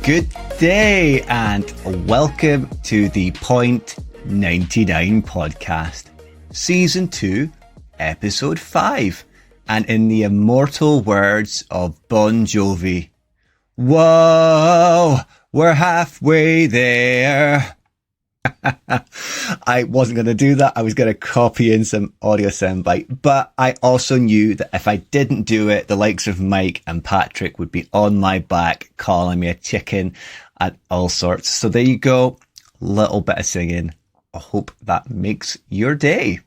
Good day and welcome to the Point 99 podcast, season 2, episode 5. And in the immortal words of Bon Jovi, whoa, we're halfway there. I wasn't going to do that. I was going to copy in some audio soundbite, but I also knew that if I didn't do it, the likes of Mike and Patrick would be on my back, calling me a chicken and all sorts. So there you go. Little bit of singing. I hope that makes your day.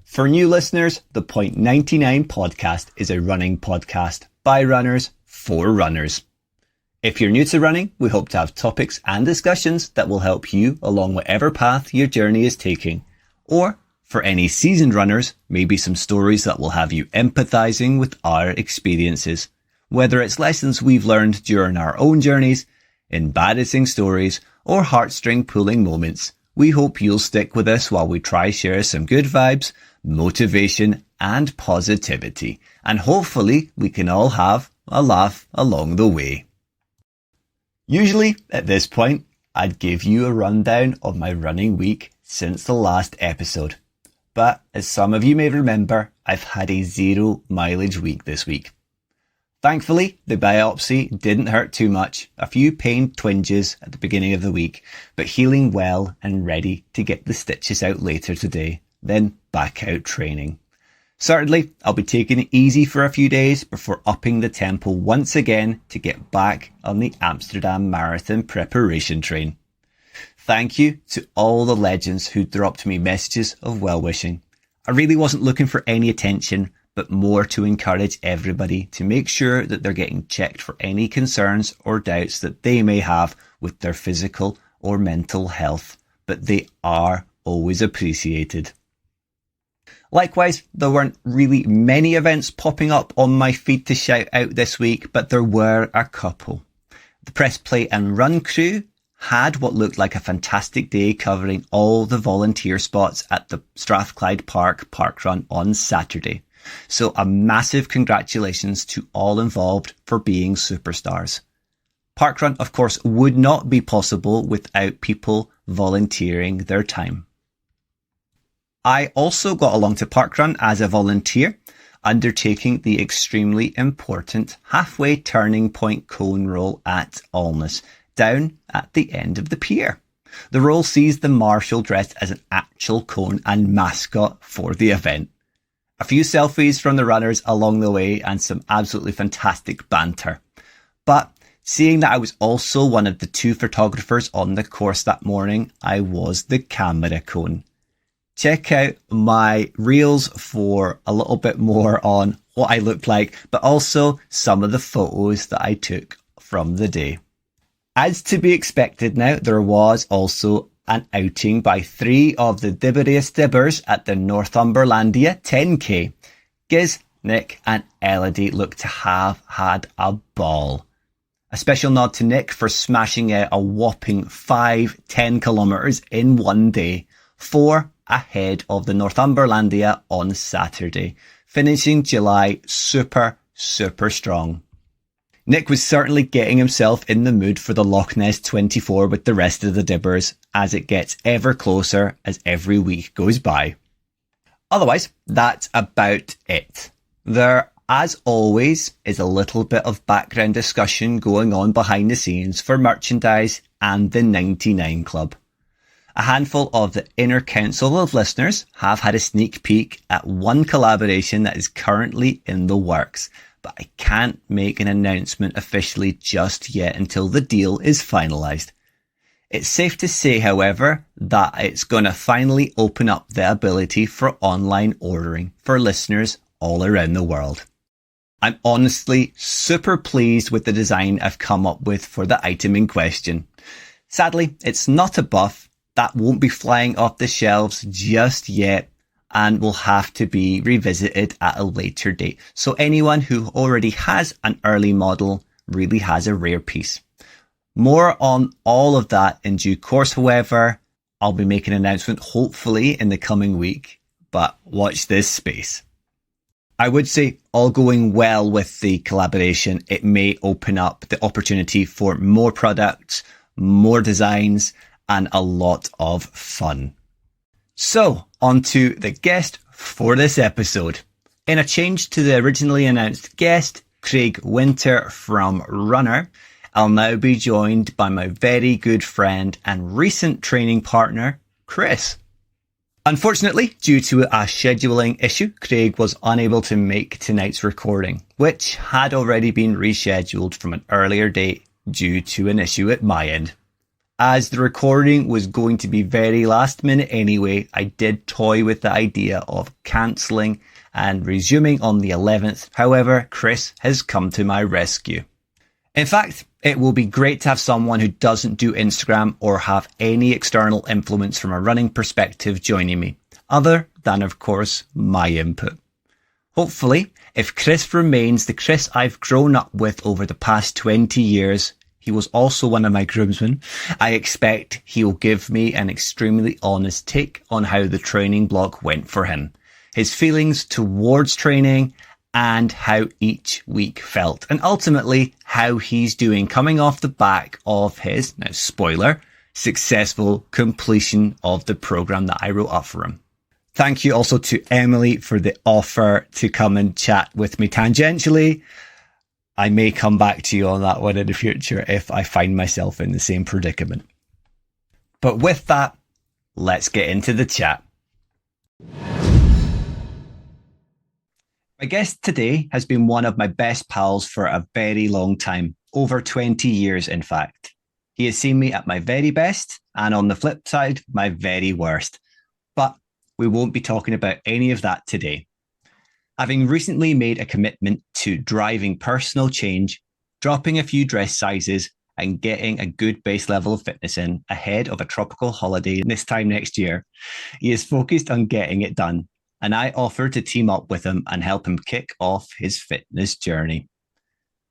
For new listeners, the Point 99 podcast is a running podcast by runners for runners. If you're new to running, we hope to have topics and discussions that will help you along whatever path your journey is taking. Or, for any seasoned runners, maybe some stories that will have you empathizing with our experiences. Whether it's lessons we've learned during our own journeys, embarrassing stories, or heartstring pulling moments, we hope you'll stick with us while we try share some good vibes, motivation, and positivity. And hopefully we can all have a laugh along the way. Usually, at this point, I'd give you a rundown of my running week since the last episode. But as some of you may remember, I've had a 0 mileage week this week. Thankfully, the biopsy didn't hurt too much, a few pain twinges at the beginning of the week, but healing well and ready to get the stitches out later today, then back out training. Certainly, I'll be taking it easy for a few days before upping the tempo once again to get back on the Amsterdam Marathon preparation train. Thank you to all the legends who dropped me messages of well-wishing. I really wasn't looking for any attention, but more to encourage everybody to make sure that they're getting checked for any concerns or doubts that they may have with their physical or mental health, but they are always appreciated. Likewise, there weren't really many events popping up on my feed to shout out this week, but there were a couple. The Press Play and Run crew had what looked like a fantastic day covering all the volunteer spots at the Strathclyde Park Parkrun on Saturday. So a massive congratulations to all involved for being superstars. Parkrun, of course, would not be possible without people volunteering their time. I also got along to Parkrun as a volunteer, undertaking the extremely important halfway turning point cone roll at Alness, down at the end of the pier. The roll sees the marshal dressed as an actual cone and mascot for the event. A few selfies from the runners along the way and some absolutely fantastic banter. But seeing that I was also one of the 2 photographers on the course that morning, I was the camera cone. Check out my reels for a little bit more on what I looked like, but also some of the photos that I took from the day. As to be expected now, there was also an outing by 3 of the Dibberiest Dibbers at the Northumberlandia 10K. Giz, Nick and Elodie looked to have had a ball. A special nod to Nick for smashing out a whopping 5 10 kilometres in one day, 4 ahead of the Northumberlandia on Saturday, finishing July super strong. Nick was certainly getting himself in the mood for the Loch Ness 24 with the rest of the Dibbers as it gets ever closer as every week goes by. Otherwise, that's about it. There, as always, is a little bit of background discussion going on behind the scenes for merchandise and the 99 Club. A handful of the inner council of listeners have had a sneak peek at one collaboration that is currently in the works, but I can't make an announcement officially just yet until the deal is finalised. It's safe to say, however, that it's going to finally open up the ability for online ordering for listeners all around the world. I'm honestly super pleased with the design I've come up with for the item in question. Sadly, it's not a buff. That won't be flying off the shelves just yet and will have to be revisited at a later date. So anyone who already has an early model really has a rare piece. More on all of that in due course, however. I'll be making an announcement hopefully in the coming week, but watch this space. I would say all going well with the collaboration, it may open up the opportunity for more products, more designs, and a lot of fun. So, on to the guest for this episode. In a change to the originally announced guest, Craig Winter from Runr, I'll now be joined by my very good friend and recent training partner, Chris. Unfortunately, due to a scheduling issue, Craig was unable to make tonight's recording, which had already been rescheduled from an earlier date due to an issue at my end. As the recording was going to be very last minute anyway, I did toy with the idea of cancelling and resuming on the 11th. However, Chris has come to my rescue. In fact, it will be great to have someone who doesn't do Instagram or have any external influence from a running perspective joining me, other than, of course, my input. Hopefully, if Chris remains the Chris I've grown up with over the past 20 years, he was also one of my groomsmen, I expect he'll give me an extremely honest take on how the training block went for him, his feelings towards training, and how each week felt, and ultimately how he's doing coming off the back of his, now spoiler, successful completion of the program that I wrote up for him. Thank you also to Emily for the offer to come and chat with me tangentially. I may come back to you on that one in the future if I find myself in the same predicament. But with that, let's get into the chat. My guest today has been one of my best pals for a very long time, over 20 years in fact. He has seen me at my very best and on the flip side, my very worst. But we won't be talking about any of that today. Having recently made a commitment to driving personal change, dropping a few dress sizes and getting a good base level of fitness in ahead of a tropical holiday this time next year, he is focused on getting it done. And I offered to team up with him and help him kick off his fitness journey.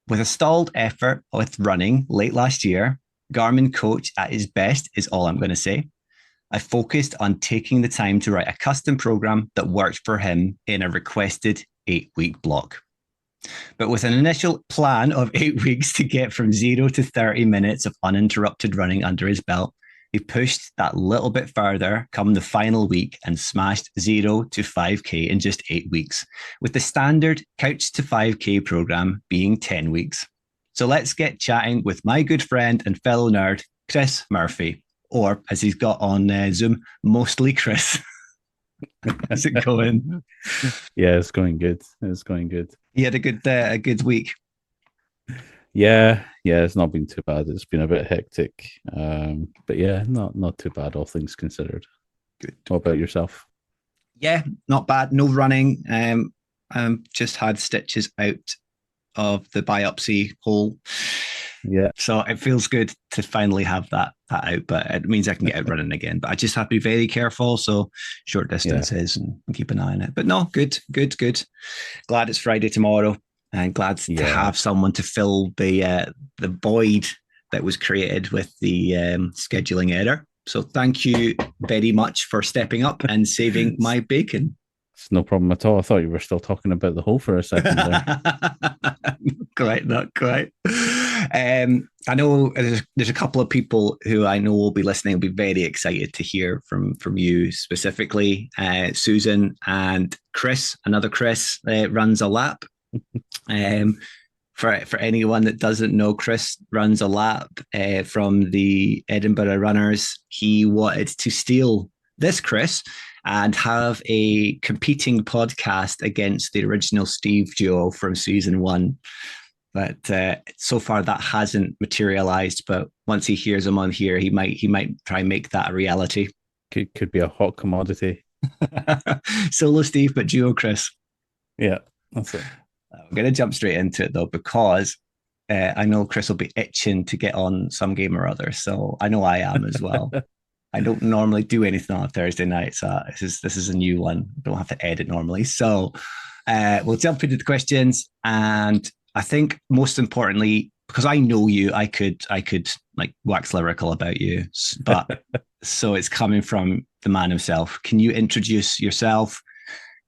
With a stalled effort with running late last year, Garmin coach at his best is all I'm going to say. I focused on taking the time to write a custom program that worked for him in a requested 8-week block. But with an initial plan of 8 weeks to get from 0 to 30 minutes of uninterrupted running under his belt, he pushed that little bit further come the final week and smashed 0 to 5K in just 8 weeks, with the standard couch to 5K program being 10 weeks. So let's get chatting with my good friend and fellow nerd, Chris Murphy, or as he's got on Zoom, mostly Chris. How's it going? Yeah, it's going good. It's going good. You had a good week. Yeah, it's not been too bad. It's been a bit hectic, but yeah, not too bad, all things considered. Good. What about yourself? Yeah, not bad. No running. Just had stitches out of the biopsy hole. Yeah. So it feels good to finally have that out, but it means I can get out running again. But I just have to be very careful. So short distances and keep an eye on it. But no, good. Glad it's Friday tomorrow. And glad to have someone to fill the void that was created with the scheduling error. So thank you very much for stepping up and saving my bacon. It's no problem at all. I thought you were still talking about the hole for a second there. Not quite. I know there's a couple of people who I know will be listening, will be very excited to hear from you specifically. Susan and Chris, another Chris, runs a lap. For anyone that doesn't know, Chris runs a lap from the Edinburgh Runners. He wanted to steal this Chris and have a competing podcast against the original Steve duo from season 1. But so far that hasn't materialized. But once he hears him on here, he might try and make that a reality. Could be a hot commodity. Solo Steve, but duo Chris. Yeah, that's it. I'm going to jump straight into it though, because I know Chris will be itching to get on some game or other. So I know I am as well. I don't normally do anything on a Thursday night. So this is a new one. I don't have to edit normally. So we'll jump into the questions. And I think most importantly, because I know you, I could like wax lyrical about you, but so it's coming from the man himself. Can you introduce yourself,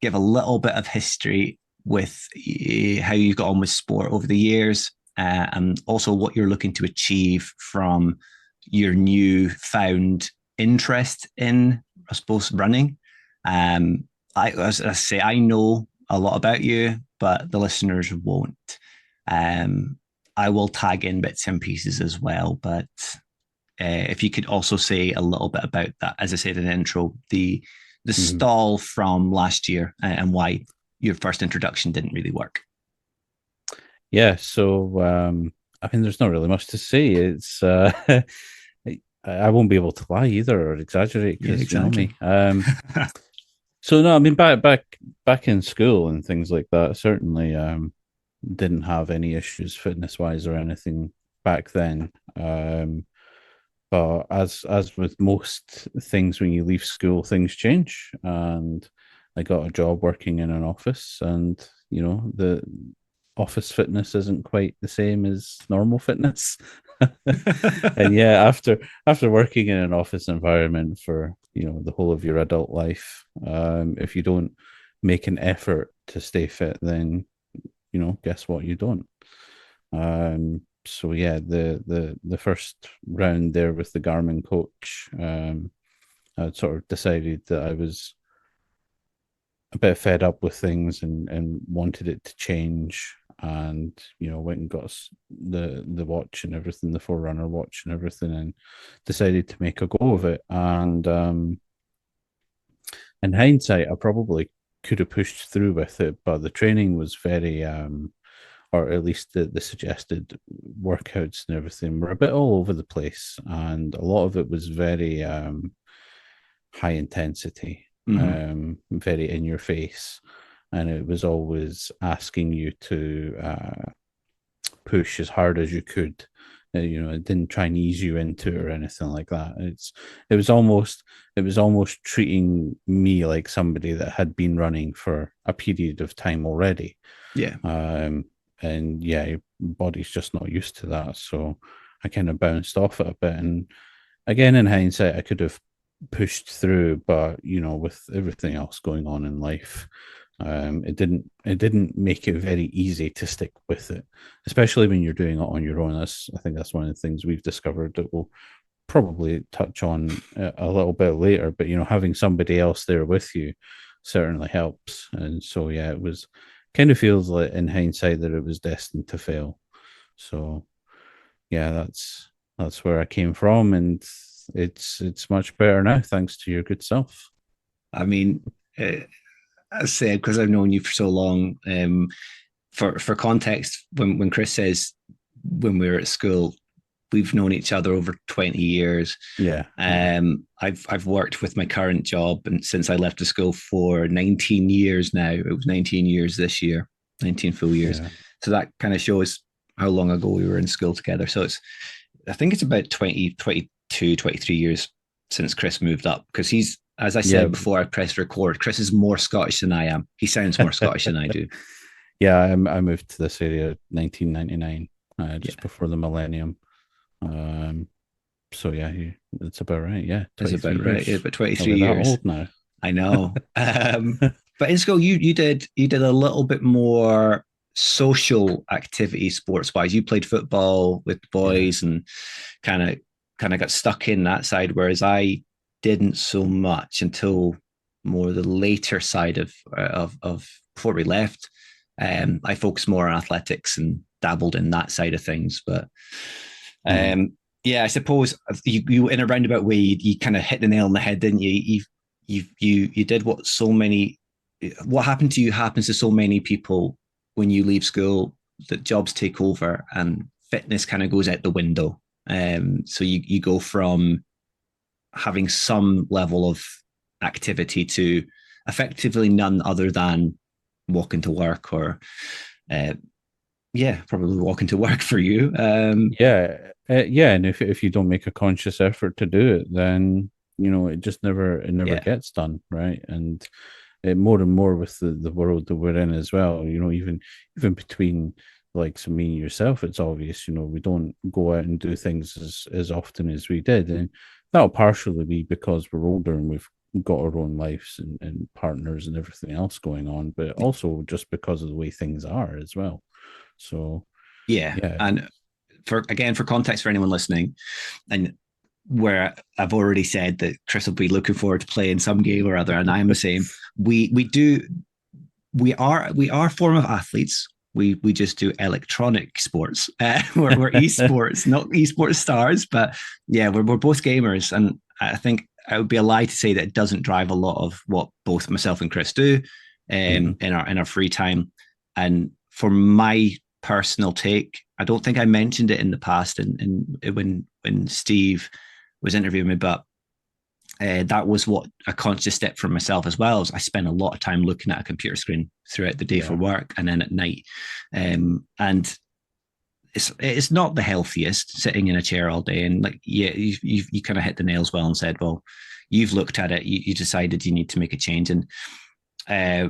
give a little bit of history with how you got on with sport over the years, and also what you're looking to achieve from your new found interest in, I suppose, running. Um, as I say, I know a lot about you, but the listeners won't. Um, I will tag in bits and pieces as well, but if you could also say a little bit about that, as I said in the intro, the Mhm. stall from last year and why your first introduction didn't really work. Yeah, so I mean, there's not really much to say. It's I won't be able to lie either or exaggerate Yeah, because you know exactly. me. So no, I mean back in school and things like that. Certainly, didn't have any issues fitness wise or anything back then. But as with most things, when you leave school, things change, and I got a job working in an office, and you know the office fitness isn't quite the same as normal fitness. And yeah, after working in an office environment for the whole of your adult life, if you don't make an effort to stay fit, then guess what, you don't. So yeah, the first round there with the Garmin coach, I sort of decided that I was a bit fed up with things and wanted it to change, and went and got the watch and everything, the Forerunner watch and everything, and decided to make a go of it. And in hindsight, I probably could have pushed through with it, but the training was very or at least the suggested workouts and everything were a bit all over the place, and a lot of it was very high intensity, Mm-hmm. very in your face, and it was always asking you to push as hard as you could. It didn't try and ease you into it or anything like that. It was almost treating me like somebody that had been running for a period of time already. Yeah. Um, and yeah, your body's just not used to that. So I kind of bounced off it a bit. And again, in hindsight, I could have pushed through, but with everything else going on in life, it didn't make it very easy to stick with it, especially when you're doing it on your own. I think that's one of the things we've discovered that we'll probably touch on a little bit later. But having somebody else there with you certainly helps. And so yeah, it was kind of feels like in hindsight that it was destined to fail. So yeah, that's where I came from, and it's much better now thanks to your good self. I mean, I said because I've known you for so long. For context, when Chris says when we were at school, we've known each other over 20 years. Yeah, yeah, I've worked with my current job and since I left the school for 19 years now. It was 19 years this year, 19 full years. yeah. So that kind of shows how long ago we were in school together. So I think it's about 20, 22, 23 years since Chris moved up because he's, as I Yeah, said before I pressed record, Chris is more Scottish than I am. He sounds more Scottish than I do. yeah. I moved to this area 1999, just Yeah, before the millennium. Um, so yeah, it's about right. Yeah, that's about 23 right. Yeah, years. about Are 23 we that years. old now? I know. But in school, you did a little bit more social activity sports wise. You played football with the Yeah. boys and kind of kind of got stuck in that side, whereas I didn't so much until more the later side of before we left. I focused more on athletics and dabbled in that side of things, but Mhm. um, yeah, I suppose you in a roundabout way you kind of hit the nail on the head, didn't you? You did what happened to you happens to so many people when you leave school, that jobs take over and fitness kind of goes out the window. So you go from having some level of activity to effectively none other than walking to work or uh, yeah, probably walking to work for you. Yeah, yeah. And if you don't make a conscious effort to do it, then it never Yeah, gets done, right? And more and more with the world that we're in as well. Even between like me and yourself, it's obvious. We don't go out and do things as often as we did, and that'll partially be because we're older and we've got our own lives and partners and everything else going on, but also just because of the way things are as well. So Yeah. yeah. And for context for anyone listening, and where I've already said that Chris will be looking forward to playing some game or other, and I'm the same. We are form of athletes. We just do electronic sports. We're esports, not esports stars, but yeah, we're both gamers, and I think it would be a lie to say that it doesn't drive a lot of what both myself and Chris do Mhm. in our free time. And for my personal take, I don't think I mentioned it in the past, and when Steve was interviewing me, but that was what a conscious step for myself as well. Is I spent a lot of time looking at a computer screen throughout the day for Yeah. work and then at night, and it's not the healthiest sitting in a chair all day. And like, yeah, you kind of hit the nails well and said, well, you've looked at it, you decided you need to make a change, and uh,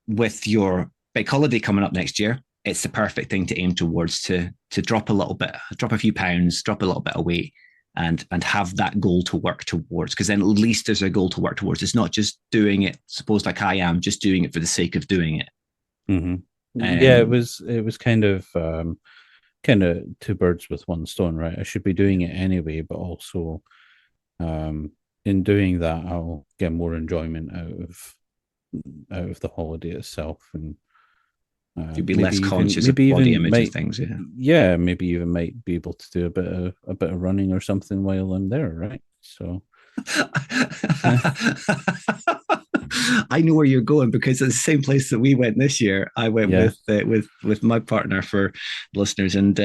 with your big holiday coming up next year, it's the perfect thing to aim towards to drop a little bit, drop a few pounds, drop a little bit of weight, and have that goal to work towards. Because then at least there's a goal to work towards. It's not just doing it, suppose like I am, just doing it for the sake of doing it. Hmm. Yeah, Um, it was kind of two birds with one stone, right? I should be doing it anyway, but also um, in doing that, I'll get more enjoyment out of the holiday itself, and you'd be less conscious of maybe body even image and might things. Yeah. yeah, maybe even might be able to do a bit of running or something while I'm there, right? So I know where you're going because it's the same place that we went this year. I went yeah. with my partner for listeners, and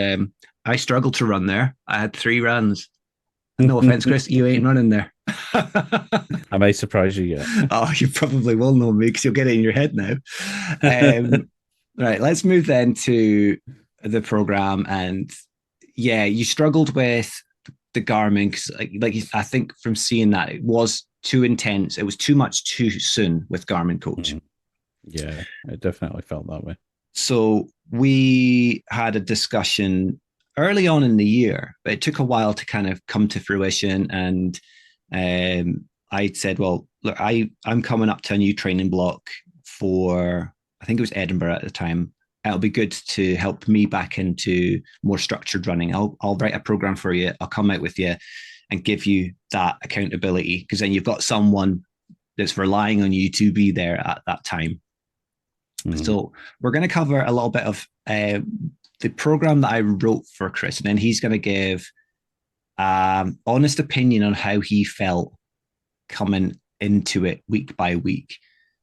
I struggled to run there. I had 3 runs. No offense, Chris, you ain't running there. I might surprise you yet. Oh, you probably will know me because you'll get it in your head now. Right, let's move then to the program. And yeah, you struggled with the Garmin because, like I think from seeing that, it was too intense. It was too much too soon with Garmin Coach. Mhm. Yeah, I definitely felt that way. So we had a discussion early on in the year, but it took a while to kind of come to fruition. And I said, well, look, I'm coming up to a new training block for, I think it was Edinburgh at the time. It'll be good to help me back into more structured running. I'll write a program for you. I'll come out with you and give you that accountability, because then you've got someone that's relying on you to be there at that time. Mhm. So we're going to cover a little bit of the program that I wrote for Chris, and then he's going to give honest opinion on how he felt coming into it week by week.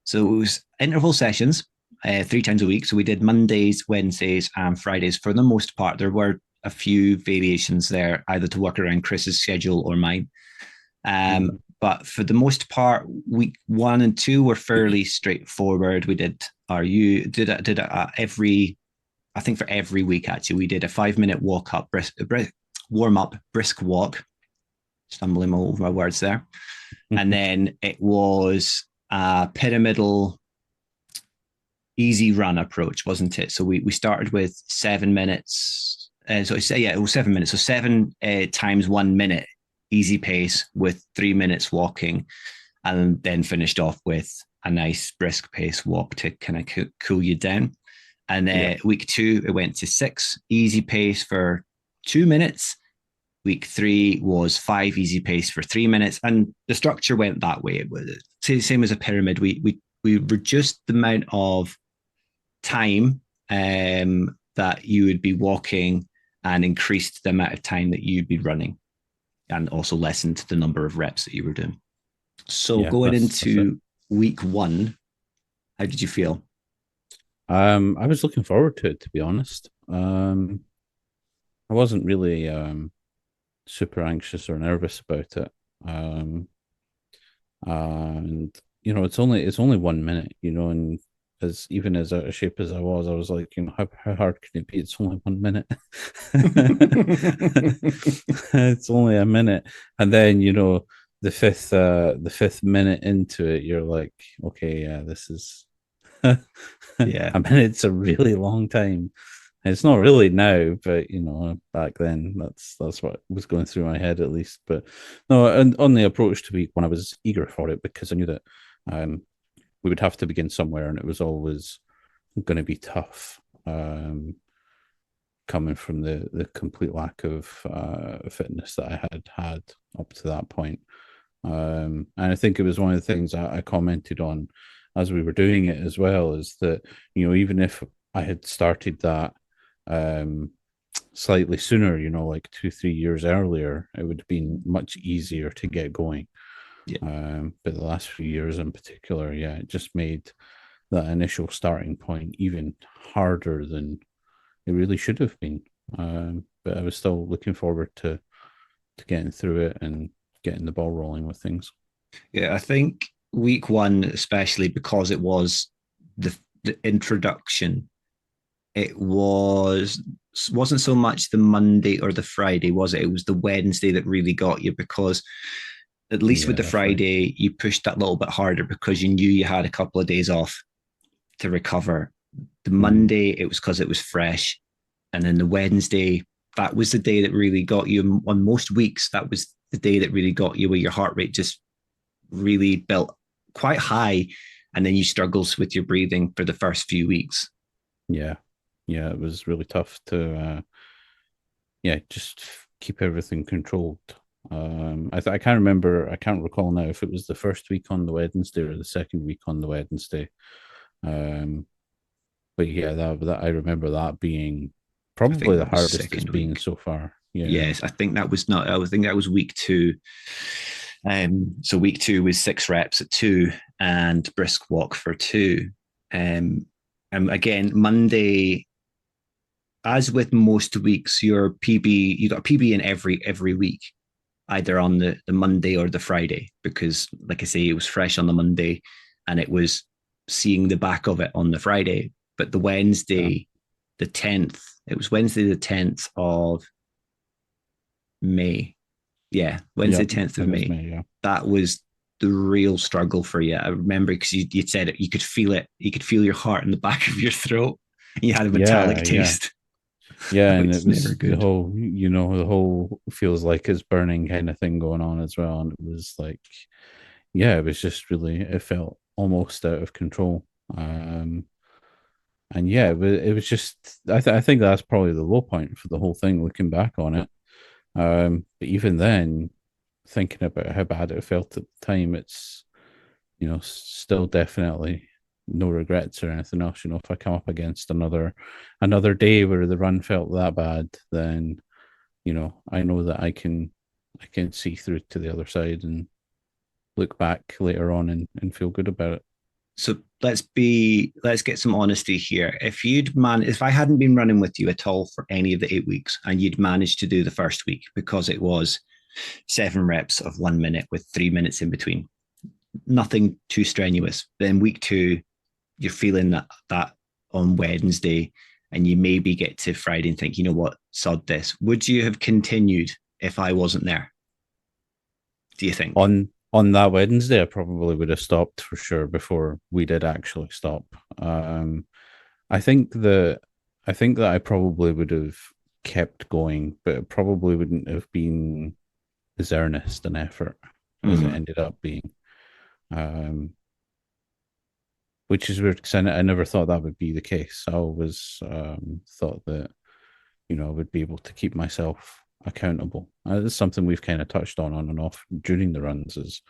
So it was interval sessions 3 times a week. So we did Mondays, Wednesdays, and Fridays for the most part. There were a few variations there, either to work around Chris's schedule or mine. Mhm. But for the most part, week 1 and 2 were fairly straightforward. We did RU, did every, I think for every week actually, we did a 5 minute walk up, warm up, brisk walk, stumbling over my words there. And then it was a pyramidal easy run approach, wasn't it? So we started with 7 minutes. So it's, yeah, it was 7 minutes. So seven times 1 minute easy pace with 3 minutes walking, and then finished off with a nice brisk pace walk to kind of cool you down. And Yeah. week 2, it went to 6 easy pace for 2 minutes. Week 3 was 5 easy pace for 3 minutes, and the structure went that way. It was the same as a pyramid. We reduced the amount of time that you would be walking and increased the amount of time that you'd be running, and also lessened the number of reps that you were doing. So Yeah, going that's it. into week 1, how did you feel? I was looking forward to it, to be honest. I wasn't really super anxious or nervous about it. Um, and it's only 1 minute, and as even as out of shape as I was like, how hard can it be? It's only 1 minute. It's only a minute, and then the fifth minute into it, you're like, okay, yeah, this is. Yeah. I mean, it's a really long time. It's not really now, but back then that's what was going through my head at least. But no, and on the approach to week one, I was eager for it because I knew that um, we would have to begin somewhere, and it was always going to be tough. Coming from the complete lack of fitness that I had had up to that point. And I think it was one of the things I commented on as we were doing it as well, is that, even if I had started that slightly sooner, like 2, 3 years earlier, it would have been much easier to get going. Yeah. But the last few years in particular, yeah, it just made that initial starting point even harder than it really should have been. But I was still looking forward to getting through it and getting the ball rolling with things. Yeah, I think week one, especially because it was the introduction, it wasn't so much the Monday or the Friday, was it? It was the Wednesday that really got you, because at least with Yeah, the that's right. Friday, you pushed that little bit harder because you knew you had a couple of days off to recover. The Mm, Monday, it was because it was fresh. And then the Wednesday, that was the day that really got you. On most weeks, that was the day that really got you, where your heart rate just really built quite high. And then you struggles with your breathing for the first few weeks. yeah, yeah, it was really tough to, yeah, just keep everything controlled. I can't remember, I can't recall now if it was the first week on the Wednesday or the second week on the Wednesday. Um, but yeah, that I remember that being I think probably the that was the hardest it's second been week. so far. Yeah. Yes, I think that was not. I think that was week two. So week two was 6 reps at two and brisk walk for two. Um, and again, Monday, as with most weeks, your PB, you got a PB in every week, either on the Monday or the Friday, because like I say, it was fresh on the Monday, and it was seeing the back of it on the Friday. But the Yeah. Wednesday, the 10th, it was Wednesday the 10th of May. Yeah, Wednesday, Yep. 10th of It was May. me. Yeah. That was the real struggle for you. I remember because you'd said it, you could feel it. You could feel your heart in the back of your throat. And you had a metallic Yeah. Yeah. taste, Yeah, and which it is never was the good. whole, the whole feels like it's burning kind of thing going on as well. And it was like, yeah, it was just really, it felt almost out of control. And yeah, it was just, I think that's probably the low point for the whole thing, looking back on it. But even then, thinking about how bad it felt at the time, it's, still definitely no regrets or anything else. If I come up against another day where the run felt that bad, then I know that I can see through to the other side and look back later on and feel good about it. So let's get some honesty here. If I hadn't been running with you at all for any of the 8 weeks, and you'd managed to do the first week because it was 7 reps of 1 minute with 3 minutes in between, nothing too strenuous. Then week two, you're feeling that on Wednesday, and you maybe get to Friday and think, you know what, sod this. Would you have continued if I wasn't there? Do you think? On that Wednesday, I probably would have stopped for sure before we did actually stop. I think that I probably would have kept going, but it probably wouldn't have been as earnest an effort as it Mm-hmm. ended up being. Um, which is weird because I never thought that would be the case. I always thought that I would be able to keep myself accountable. It's something we've kind of touched on and off during the runs, is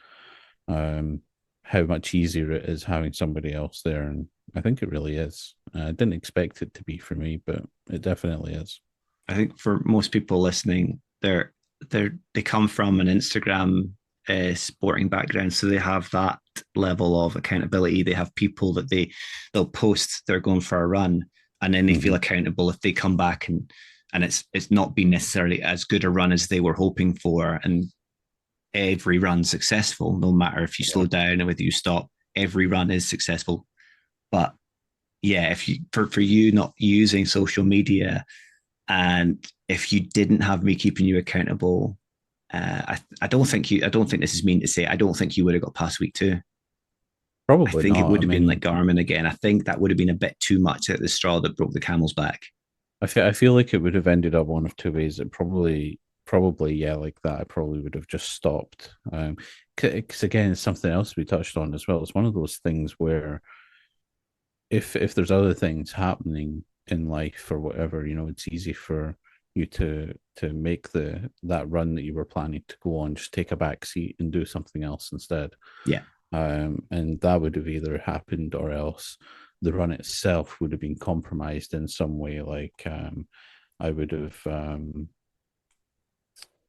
um, how much easier it is having somebody else there, and I think it really is. I didn't expect it to be for me, but it definitely is. I think for most people listening, they come from an Instagram sporting background, so they have that level of accountability. They have people that they'll post they're going for a run, and then they feel Hmm. accountable if they come back and it's not been necessarily as good a run as they were hoping for, and every run successful, no matter if you Yeah, slow down or whether you stop. Every run is successful, but yeah, if you for you not using social media, and if you didn't have me keeping you accountable, I don't think this is mean to say. I don't think you would have got past week two. I probably think it not. would I have been like mean, Garmin again. I think that would have been a bit too much at the straw that broke the camel's back. I feel like it would have ended up one of two ways. It probably yeah, like that. I probably would have just stopped. Because again, it's something else we touched on as well. It's one of those things where if there's other things happening in life or whatever, it's easy for you to make that run that you were planning to go on just take a back seat and do something else instead. Yeah. And that would have either happened or else the run itself would have been compromised in some way. Like I would have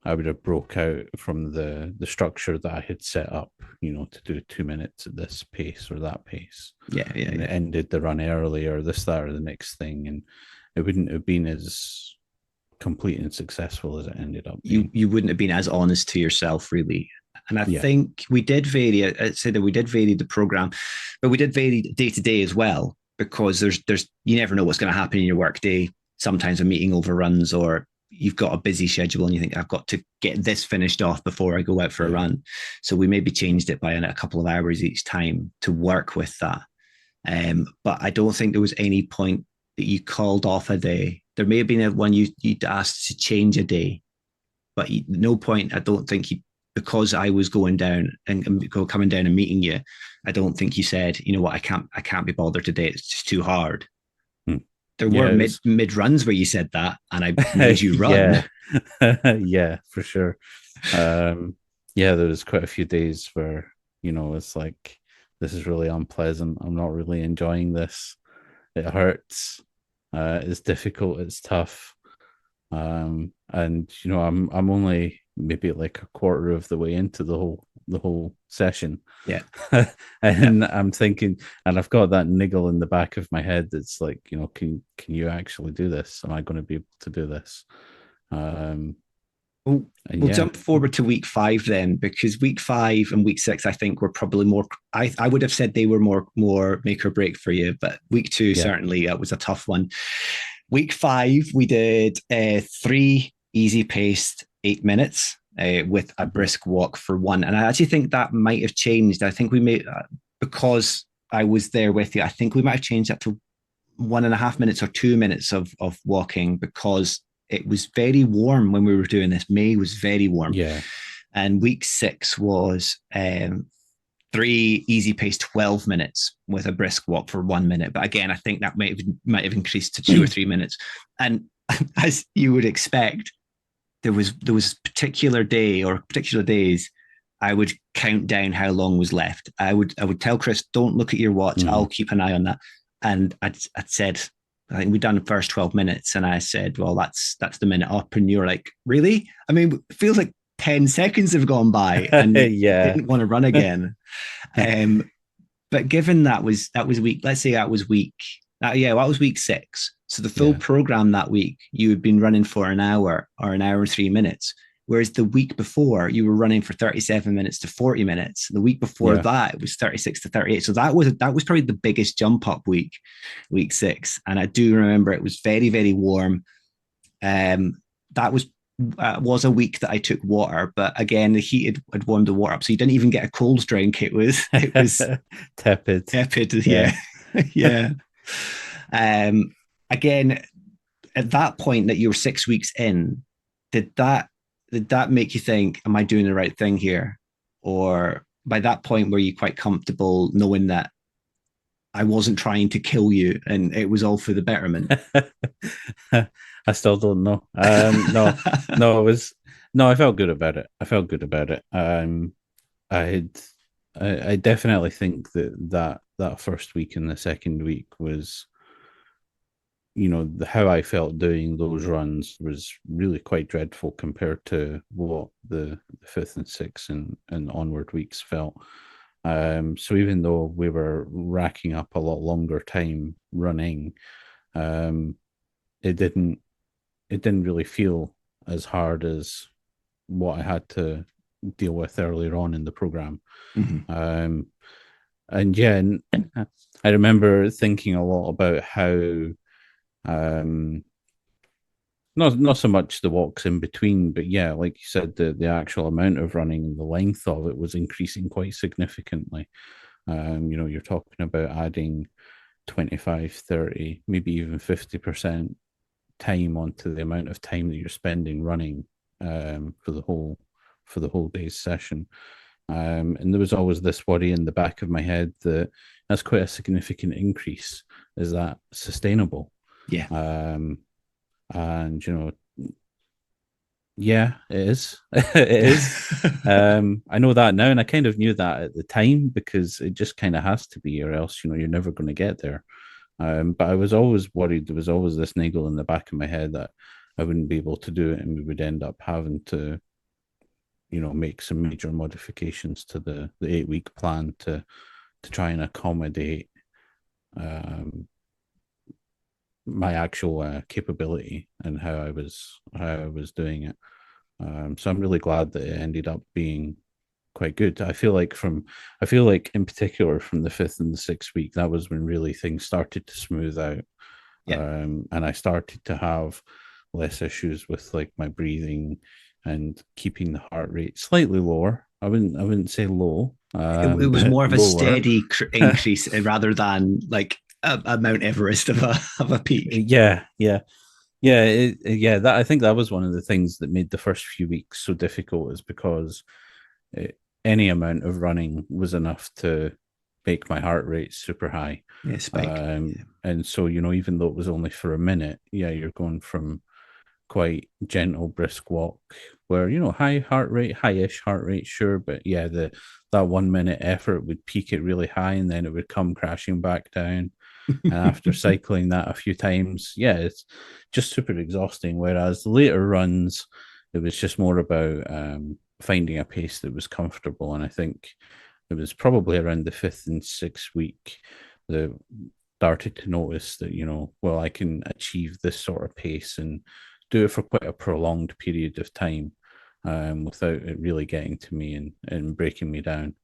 I would have broke out from the structure that I had set up, to do 2 minutes at this pace or that pace, Yeah, yeah, and it yeah. ended the run early or this, that, or the next thing, and it wouldn't have been as complete and successful as it ended up You being. you wouldn't have been as honest to yourself, really. And I Yeah, think we did vary. I'd say that we did vary the program, but we did vary day to day as well, because there's you never know what's going to happen in your work day. Sometimes a meeting overruns, or you've got a busy schedule and you think I've got to get this finished off before I go out for a yeah, run. So we maybe changed it by a couple of hours each time to work with that. But I don't think there was any point that you called off a day. There may have been one you'd asked to change a day, but no point. I don't think you, because I was going down and coming down and meeting you. I don't think you said, you know what, I can't be bothered today. It's just too hard. hmm. There were Yeah. It mid runs where you said that, and I made was, you run. yeah, yeah, for sure. Um, yeah, there was quite a few days where it's like this is really unpleasant. I'm not really enjoying this. It hurts. It's difficult. It's tough. And I'm only maybe like a quarter of the way into the whole session. Yeah, yeah. And I'm thinking, and I've got that niggle in the back of my head that's like, can you actually do this? Am I going to be able to do this? Um, We'll, and we'll yeah, jump forward to week 5 then, because week 5 and week 6, I think, were probably more. I would have said they were more make or break for you, but week 2 yeah, certainly was a tough one. Week 5, we did 3 easy paced 8 minutes with a mhm, brisk walk for one, and I actually think that might have changed. I think we may because I was there with you. I think we might have changed that to 1.5 minutes or 2 minutes of walking, because it was very warm when we were doing this. May was very warm. yeah, And week 6 was 3 easy pace 12 minutes with a brisk walk for 1 minute. But again, I think that might have increased to 2 or 3 minutes. And as you would expect, there was a particular day or particular days I would count down how long was left. I would tell Chris, don't look at your watch. I'll mhm. keep an eye on that. And I'd said, I think we'd done the first 12 minutes, and I said, well, that's the minute up. And you're like, really? I mean, it feels like 10 seconds have gone by and you Yeah, didn't want to run again. Um, but given that was week, let's say that was week, yeah, that was week 6. So the full yeah, program that week, you had been running for an hour or an hour and 3 minutes. Whereas the week before, you were running for 37 minutes to 40 minutes. The week before yeah, that, it was 36 to 38. So that was probably the biggest jump up week 6. And I do remember it was very, very warm. That was a week that I took water, but again, the heat had warmed the water up, so you didn't even get a cold drink. It was tepid. tepid. Yeah. Yeah, yeah. Um, Again, at that point that you were 6 weeks in, did that did that make you think, am I doing the right thing here? Or by that point, were you quite comfortable knowing that I wasn't trying to kill you and it was all for the betterment? I still don't know. No, no, it was no. I felt good about it. I felt good about it. I had, I definitely think that first week and the second week was, how I felt doing those runs was really quite dreadful compared to what the fifth and sixth and onward weeks felt. So even though we were racking up a lot longer time running, um, it didn't it didn't really feel as hard as what I had to deal with earlier on in the program. Mm-hmm. Um, and yeah, and I remember thinking a lot about how um, not so much the walks in between, but yeah, like you said, the actual amount of running and the length of it was increasing quite significantly. You're talking about adding 25, 30, maybe even 50% time onto the amount of time that you're spending running for the whole day's session. And there was always this worry in the back of my head that that's quite a significant increase. Is that sustainable? Yeah. Um, and yeah, it is. It is. I know that now, and I kind of knew that at the time because it just kind of has to be, or else you're never going to get there. But I was always worried. There was always this niggle in the back of my head that I wouldn't be able to do it, and we would end up having to, make some major modifications to the 8 week plan to try and accommodate my actual capability and how I was doing it. So I'm really glad that it ended up being quite good. I feel like in particular from the 5th and the 6th week, that was when really things started to smooth out. Yeah. And I started to have less issues with like my breathing and keeping the heart rate slightly lower. I wouldn't say low. It was But more of a lower. steady increase rather than like a Mount Everest of a peak. Yeah, yeah. Yeah, yeah. That I think that was one of the things that made the first few weeks so difficult, is because it, any amount of running was enough to make my heart rate super high. Yeah, spike. And so, even though it was only for a minute, yeah, you're going from quite gentle, brisk walk where, high heart rate, high-ish heart rate, sure. But yeah, that 1 minute effort would peak it really high and then it would come crashing back down. And after cycling that a few times, yeah, it's just super exhausting. Whereas the later runs, it was just more about finding a pace that was comfortable. And I think it was probably around the 5th and 6th week that started to notice that, well, I can achieve this sort of pace and do it for quite a prolonged period of time without it really getting to me and breaking me down.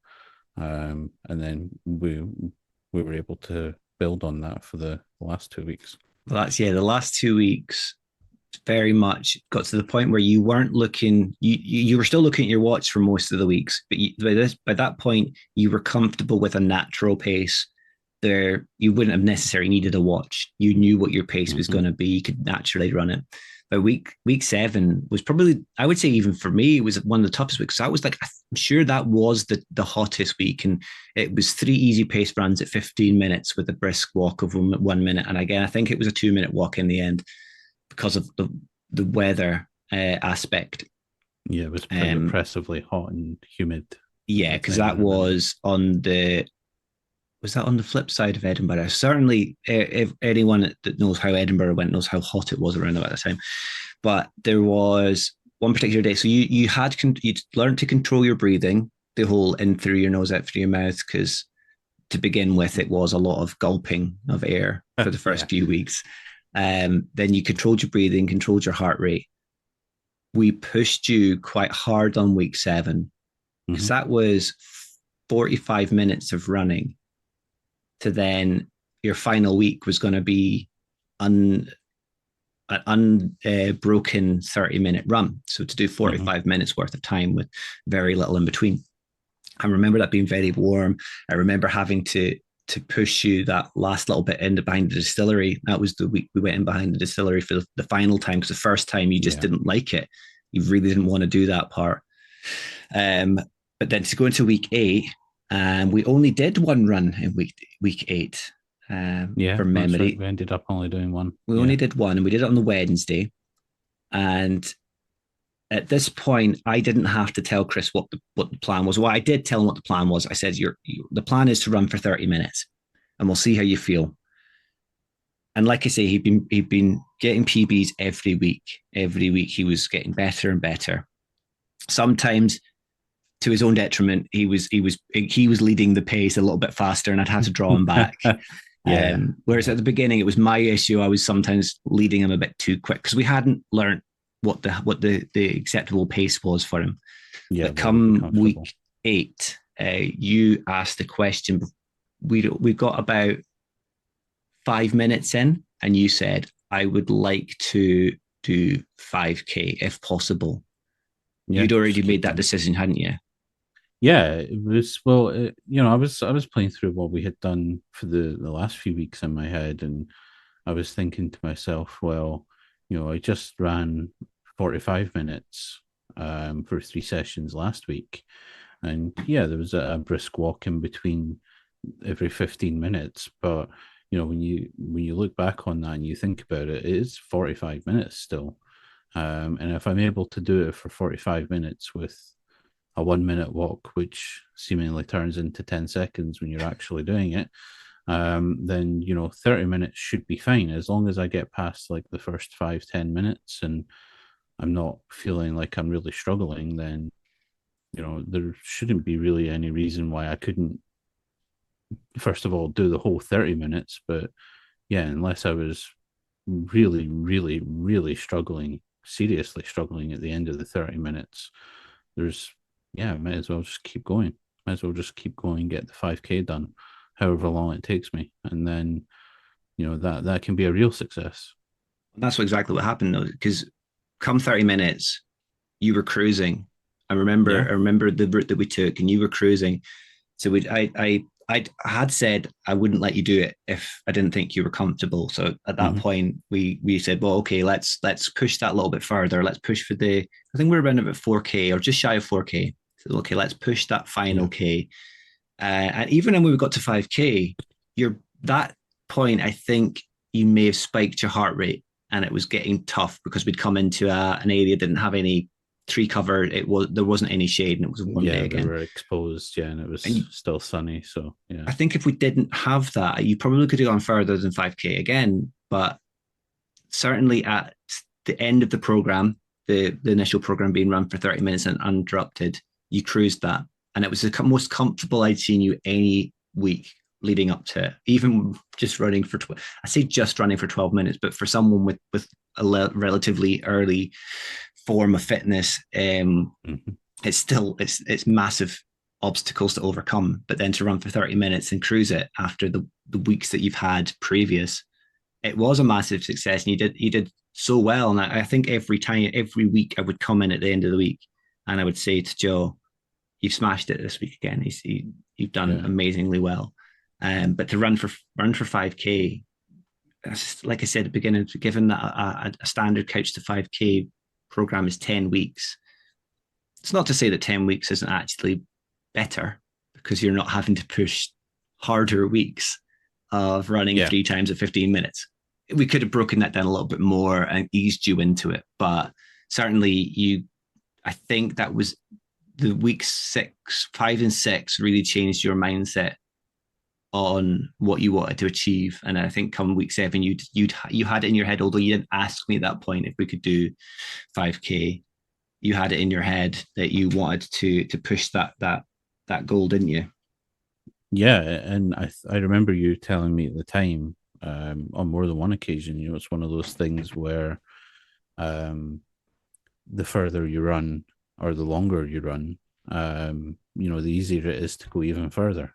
And then we were able to build on that for the last 2 weeks. Well, that's the last 2 weeks very much got to the point where you weren't looking, you were still looking at your watch for most of the weeks, but by that point you were comfortable with a natural pace. There, you wouldn't have necessarily needed a watch. You knew what your pace was going to be. You could naturally run it. But week 7 was probably, I would say, even for me, it was one of the toughest weeks. So I was like, I'm sure that was the hottest week, and it was 3 easy pace runs at 15 minutes with a brisk walk of 1 minute. And again, I think it was a 2 minute walk in the end because of the weather aspect. Yeah, it was pretty oppressively hot and humid. Yeah, because that was on the flip side of Edinburgh? Certainly, if anyone that knows how Edinburgh went knows how hot it was around about that time. But there was one particular day. So you'd learned to control your breathing, the whole in through your nose, out through your mouth, because to begin with, it was a lot of gulping of air for the first few weeks. Then you controlled your breathing, controlled your heart rate. We pushed you quite hard on week 7 because that was 45 minutes of running. To then your final week was going to be an unbroken 30-minute run. So to do 45 minutes worth of time with very little in between. I remember that being very warm. I remember having to push you that last little bit in behind the distillery. That was the week we went in behind the distillery for the final time, because the first time you just didn't like it. You really didn't want to do that part. But then to go into week 8, we only did one run in week 8. From memory, right. We ended up only doing one. We only did one, and we did it on the Wednesday. And at this point, I didn't have to tell Chris what the plan was. Well, I did tell him what the plan was. I said, the plan is to run for 30 minutes, and we'll see how you feel. And like I say, he'd been getting PBs every week. Every week he was getting better and better. Sometimes, to his own detriment, he was leading the pace a little bit faster, and I'd have to draw him back. Whereas at the beginning, it was my issue. I was sometimes leading him a bit too quick because we hadn't learned what the acceptable pace was for him. Yeah. But come week 8, you asked the question. We got about 5 minutes in, and you said, I would like to do 5K if possible. You'd already made that decision, hadn't you? Yeah, it was, well, I was playing through what we had done for the last few weeks in my head, and I was thinking to myself, well, I just ran 45 minutes for 3 sessions last week. And yeah, there was a brisk walk in between every 15 minutes. But, when you look back on that and you think about it, it is 45 minutes still. And if I'm able to do it for 45 minutes with a 1 minute walk, which seemingly turns into 10 seconds when you're actually doing it, then 30 minutes should be fine as long as I get past like the first 5-10 minutes and I'm not feeling like I'm really struggling. Then there shouldn't be really any reason why I couldn't, first of all, do the whole 30 minutes. But yeah, unless I was really, really, really struggling, seriously struggling at the end of the 30 minutes, there's, yeah, might as well just keep going. Might as well just keep going, get the 5K done, however long it takes me. And then, that can be a real success. That's exactly what happened though, because come 30 minutes, you were cruising. Yeah. I remember the route that we took, and you were cruising. So I had said I wouldn't let you do it if I didn't think you were comfortable. So at that Mm-hmm. point, we said, well, okay, let's push that a little bit further. Let's push for the. I think we were around about 4K or just shy of 4K. So okay, let's push that final Yeah. K. And even when we got to 5K, you're that point. I think you may have spiked your heart rate, and it was getting tough because we'd come into an area that didn't have any tree cover. There wasn't any shade, and it was one day Yeah, they again. were exposed. Yeah, and it was And still sunny. So yeah. I think if we didn't have that, you probably could have gone further than 5K again. But certainly at the end of the program, the initial program being run for 30 minutes and uninterrupted, you cruised that. And it was the most comfortable I'd seen you any week leading up to it. Even just running for, I say just running for 12 minutes, but for someone with a relatively early form of fitness, Mm-hmm. it's still it's massive obstacles to overcome. But then to run for 30 minutes and cruise it after the weeks that you've had previous, it was a massive success. And you did so well. And I think every week I would come in at the end of the week and I would say to Joe, you've smashed it this week again. You've done Yeah. amazingly well. But to run for 5K, like I said at the beginning, given that a standard couch to 5K program is 10 weeks, it's not to say that 10 weeks isn't actually better because you're not having to push harder weeks of running Yeah. 3 times at 15 minutes. We could have broken that down a little bit more and eased you into it. But certainly I think that was the week 6, 5 and 6 really changed your mindset on what you wanted to achieve. And I think come week 7, you had it in your head, although you didn't ask me at that point if we could do 5K. You had it in your head that you wanted to push that goal, didn't you? Yeah, and I remember you telling me at the time, on more than one occasion, it's one of those things where um, the further you run or the longer you run, the easier it is to go even further.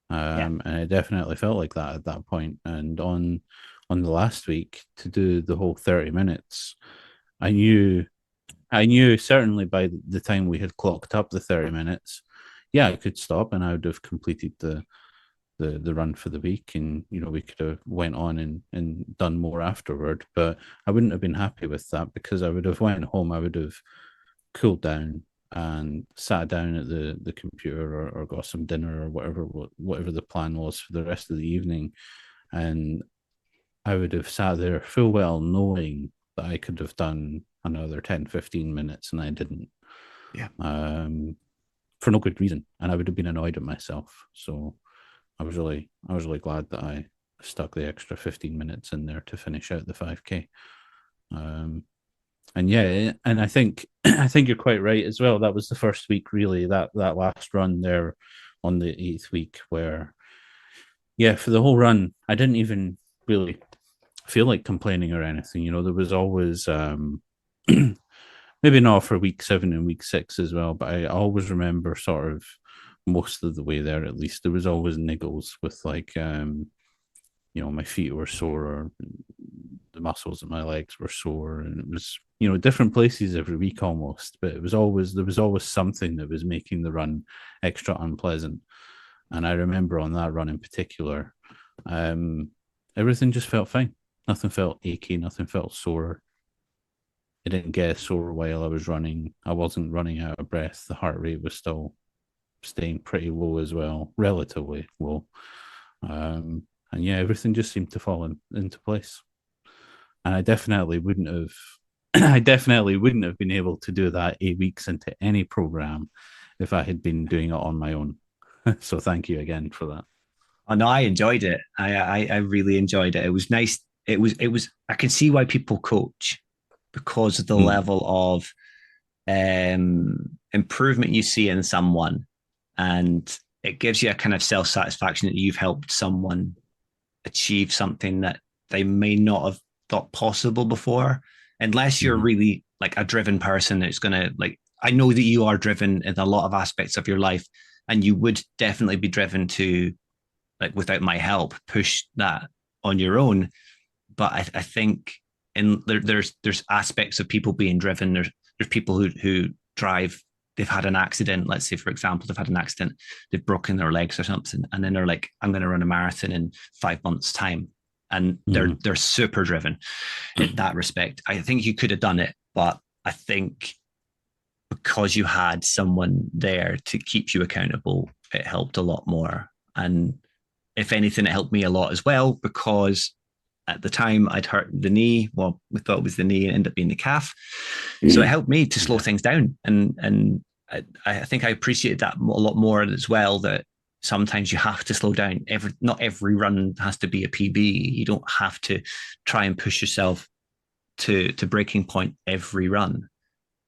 Yeah. And it definitely felt like that at that point. And on the last week to do the whole 30 minutes, I knew I knew certainly by the time we had clocked up the 30 minutes, yeah, I could stop and I would have completed the run for the week, and we could have went on and done more afterward. But I wouldn't have been happy with that because I would have went home, I would have cooled down and sat down at the computer, or got some dinner or whatever the plan was for the rest of the evening, and I would have sat there full well knowing that I could have done another 10-15 minutes, and I didn't, Yeah. um, for no good reason, and I would have been annoyed at myself. So I was really glad that I stuck the extra 15 minutes in there to finish out the 5K. Um, and yeah, and I think I think you're quite right as well. That was the first week, really, that last run there on the 8th week, where yeah, for the whole run, I didn't even really feel like complaining or anything. There was always maybe not for week 7 and week 6 as well, but I always remember sort of most of the way there, at least there was always niggles with like my feet were sore, or the muscles in my legs were sore, and it was different places every week almost, but there was always something that was making the run extra unpleasant. And I remember on that run in particular, um everything just felt fine. Nothing felt achy, nothing felt sore. I didn't get sore while I was running. I wasn't running out of breath. The heart rate was still staying pretty low as well, relatively low. And yeah, everything just seemed to fall into place. And I definitely wouldn't have. I definitely wouldn't have been able to do that 8 weeks into any program if I had been doing it on my own. So thank you again for that. Oh no, I enjoyed it. I really enjoyed it. It was nice. It was. I can see why people coach because of the Mm. level of improvement you see in someone, and it gives you a kind of self satisfaction that you've helped someone achieve something that they may not have thought possible before, unless you're Mm-hmm. really like a driven person that's gonna like. I know that you are driven in a lot of aspects of your life, and you would definitely be driven to like without my help push that on your own. But I think there's aspects of people being driven. There's people who drive. They've had an accident. Let's say, for example, they've had an accident. They've broken their legs or something, and then they're like, "I'm going to run a marathon in 5 months' time," and Mm-hmm. they're super driven in that respect. I think you could have done it, but I think because you had someone there to keep you accountable, it helped a lot more. And if anything, it helped me a lot as well because at the time I'd hurt the knee. Well, we thought it was the knee and it ended up being the calf. So it helped me to slow Yeah. things down. And I think I appreciated that a lot more as well, that sometimes you have to slow down. Not every run has to be a PB. You don't have to try and push yourself to breaking point every run.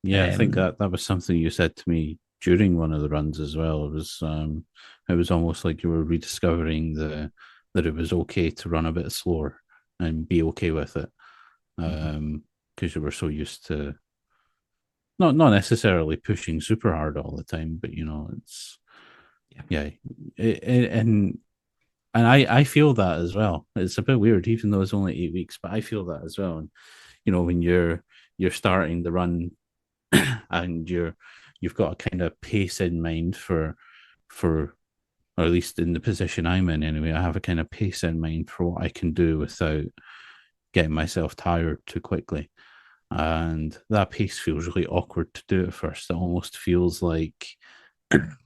Yeah, I think Um, that was something you said to me during one of the runs as well. It was almost like you were rediscovering the that it was okay to run a bit slower and be okay with it. Because you were so used to not necessarily pushing super hard all the time, but it's yeah. yeah, and I feel that as well. It's a bit weird, even though it's only 8 weeks, but I feel that as well. And when you're starting the run and you've got a kind of pace in mind for or at least in the position I'm in anyway, I have a kind of pace in mind for what I can do without getting myself tired too quickly. And that pace feels really awkward to do at first. It almost feels like I'm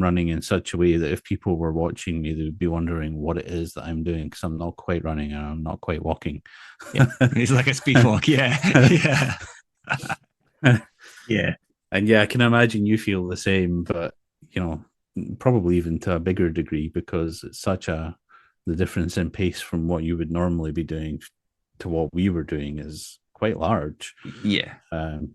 running in such a way that if people were watching me, they would be wondering what it is that I'm doing because I'm not quite running and I'm not quite walking. Yeah. It's like a speed walk. Yeah. Yeah. Yeah. And yeah, I can imagine you feel the same, but you know, probably even to a bigger degree because it's such a the difference in pace from what you would normally be doing to what we were doing is quite large. Yeah.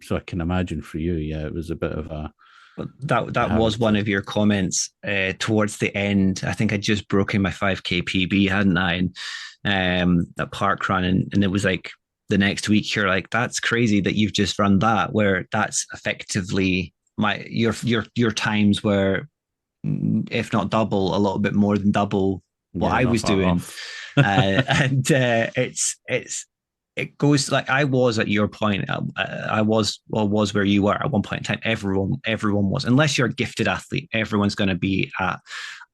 So I can imagine for you, yeah, it was a bit of a But that having was one to. of your comments towards the end. I think I'd just broken my 5K PB, hadn't I? And that park run, and it was like the next week you're like, that's crazy that you've just run that, where that's effectively your times were, if not double, a little bit more than double what Yeah, I not was far doing. off. And it goes like I was at your point. I was where you were at one point in time. Everyone was, unless you're a gifted athlete, everyone's going to be at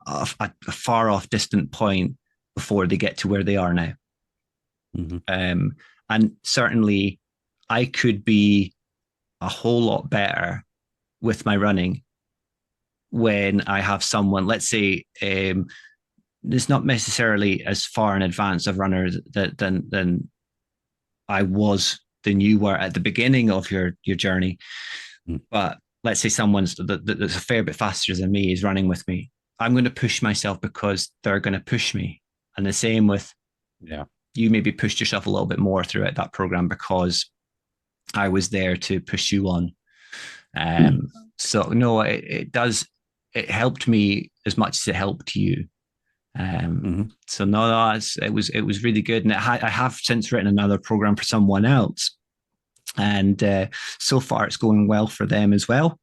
a far off distant point before they get to where they are now. Mm-hmm. Um, and certainly, I could be a whole lot better with my running when I have someone. Let's say it's not necessarily as far in advance of runners than I was than you were at the beginning of your journey. But let's say someone's that's a fair bit faster than me is running with me. I'm going to push myself because they're going to push me. And the same with Yeah. you, maybe pushed yourself a little bit more throughout that program because I was there to push you on. Um, so no, it does. It helped me as much as it helped you. Mm-hmm. So no, it was really good, and I have since written another program for someone else, and so far it's going well for them as well.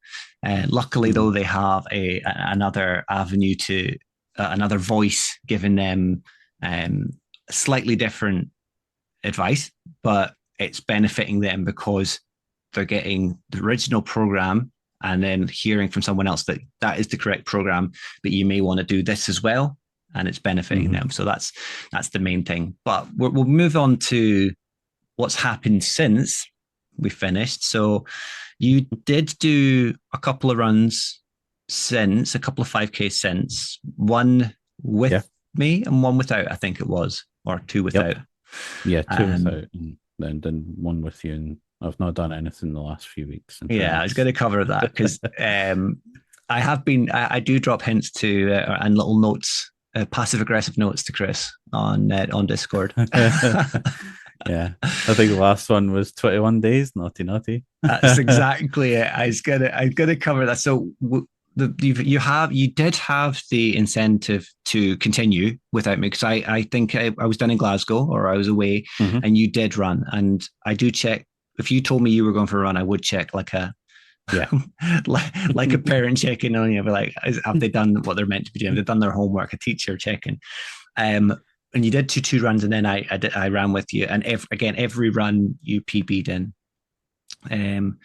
Luckily, Mm-hmm. though, they have another avenue to another voice giving them um, slightly different advice, but it's benefiting them because they're getting the original program and then hearing from someone else that that is the correct program, but you may want to do this as well, and it's benefiting Mm-hmm. them. So that's the main thing. But we'll move on to what's happened since we finished. So you did do a couple of runs since, a couple of 5K since, one Yeah. with me and one without, I think it was, or two Yep. without. Yeah. Two Um, without, and then one with you. And I've not done anything in the last few weeks, in yeah, I was going fairness. to cover that because I have been, I do drop hints to and little notes, passive aggressive notes to Chris on Discord. Yeah. I think the last one was 21 days. Naughty, naughty. That's exactly it. I was gonna cover that. So you did have the incentive to continue without me because I think I was down in Glasgow or I was away, Hmm. and you did run, and I do check. If you told me you were going for a run, I would check like a Yeah. like a parent checking on you, but like, have they done what they're meant to be doing? Have they done their homework? A teacher checking. Um, and you did two runs, and then I ran with you, and every run you PB'd in. Um,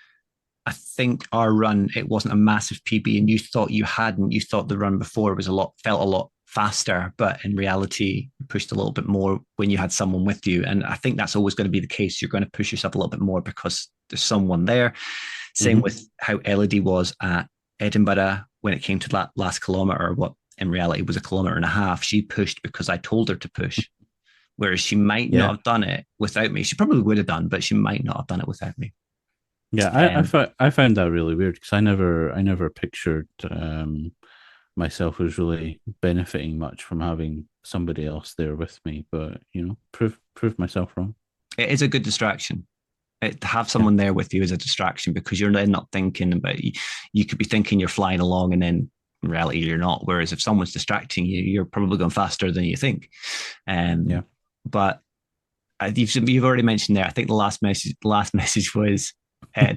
I think our run, it wasn't a massive PB, and you thought you hadn't. You thought the run before was felt a lot faster, but in reality, you pushed a little bit more when you had someone with you. And I think that's always going to be the case. You're going to push yourself a little bit more because there's someone there. Same Hmm. with how Elodie was at Edinburgh when it came to that last kilometre, what in reality was a kilometre and a half. She pushed because I told her to push, whereas she might not Yeah. have done it without me. She probably would have done, but she might not have done it without me. Yeah, Um, I found that really weird because I never pictured myself as really benefiting much from having somebody else there with me. But prove myself wrong. it is a good distraction. To have Yeah, someone there with you is a distraction because you're then not thinking about you could be thinking you're flying along and then in reality you're not. Whereas if someone's distracting you, you're probably going faster than you think. yeah, But you've already mentioned there. I think the last message was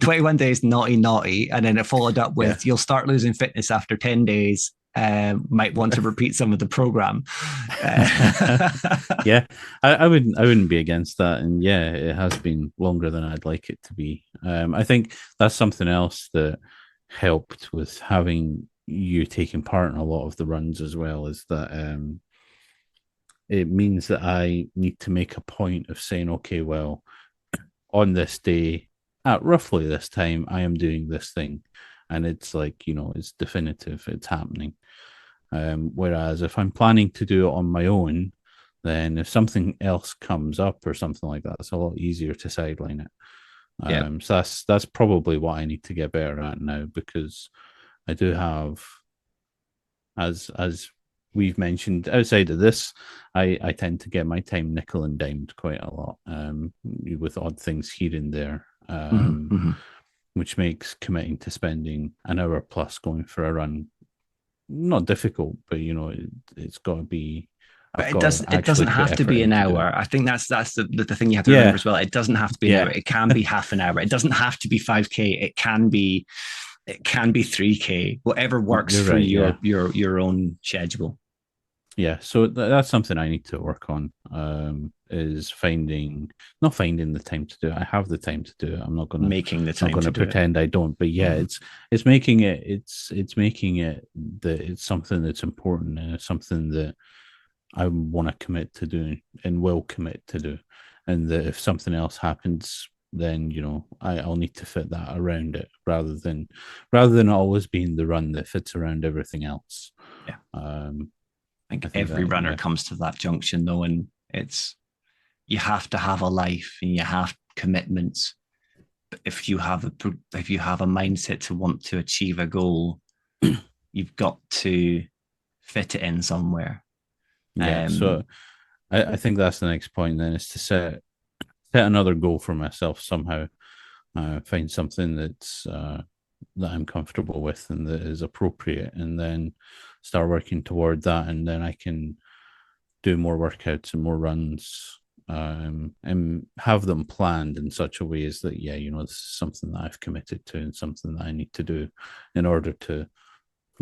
21 days naughty naughty, and then it followed up yeah, with you'll start losing fitness after 10 days. Might want to repeat some of the program. yeah. I wouldn't be against that, and yeah, it has been longer than I'd like it to be. I think that's something else that helped with having you taking part in a lot of the runs as well. Is that it means that I need to make a point of saying, okay, well, on this day at roughly this time, I am doing this thing. And it's like, it's definitive, it's happening. Whereas if I'm planning to do it on my own, then if something else comes up or something like that, it's a lot easier to sideline it. Yeah. So that's probably what I need to get better at now because I do have, as we've mentioned outside of this, I tend to get my time nickel and dimed quite a lot, with odd things here and there, Mm-hmm, mm-hmm. which makes committing to spending an hour plus going for a run not difficult, but it's got to be. But I've it got does. to It actually doesn't put have to effort be in an to do it. hour. I think that's the thing you have to remember Yeah, as well. It doesn't have to be an hour. yeah, It can be half an hour. It doesn't have to be 5K. It can be 3K. Whatever works you're for right. Yeah, your own schedule. yeah. So that's something I need to work on. Is finding not finding the time to do it. I have the time to do it. Making the Not time to gonna do it. pretend I don't. But yeah, Mhm. it's making it it's making it that it's something that's important and it's something that I want to commit to doing and will commit to do. And that if something else happens, then I'll need to fit that around it rather than always being the run that fits around everything else. Yeah, Um, I think I think every that runner yeah, comes to that junction, though, and it's you have to have a life and you have commitments. But if you have a mindset to want to achieve a goal, you've got to fit it in somewhere. yeah. So Um, I think that's the next point then is to set another goal for myself somehow. Find something that I'm comfortable with and that is appropriate, and then start working toward that, and then I can do more workouts and more runs, and have them planned in such a way as that this is something that I've committed to and something that I need to do in order to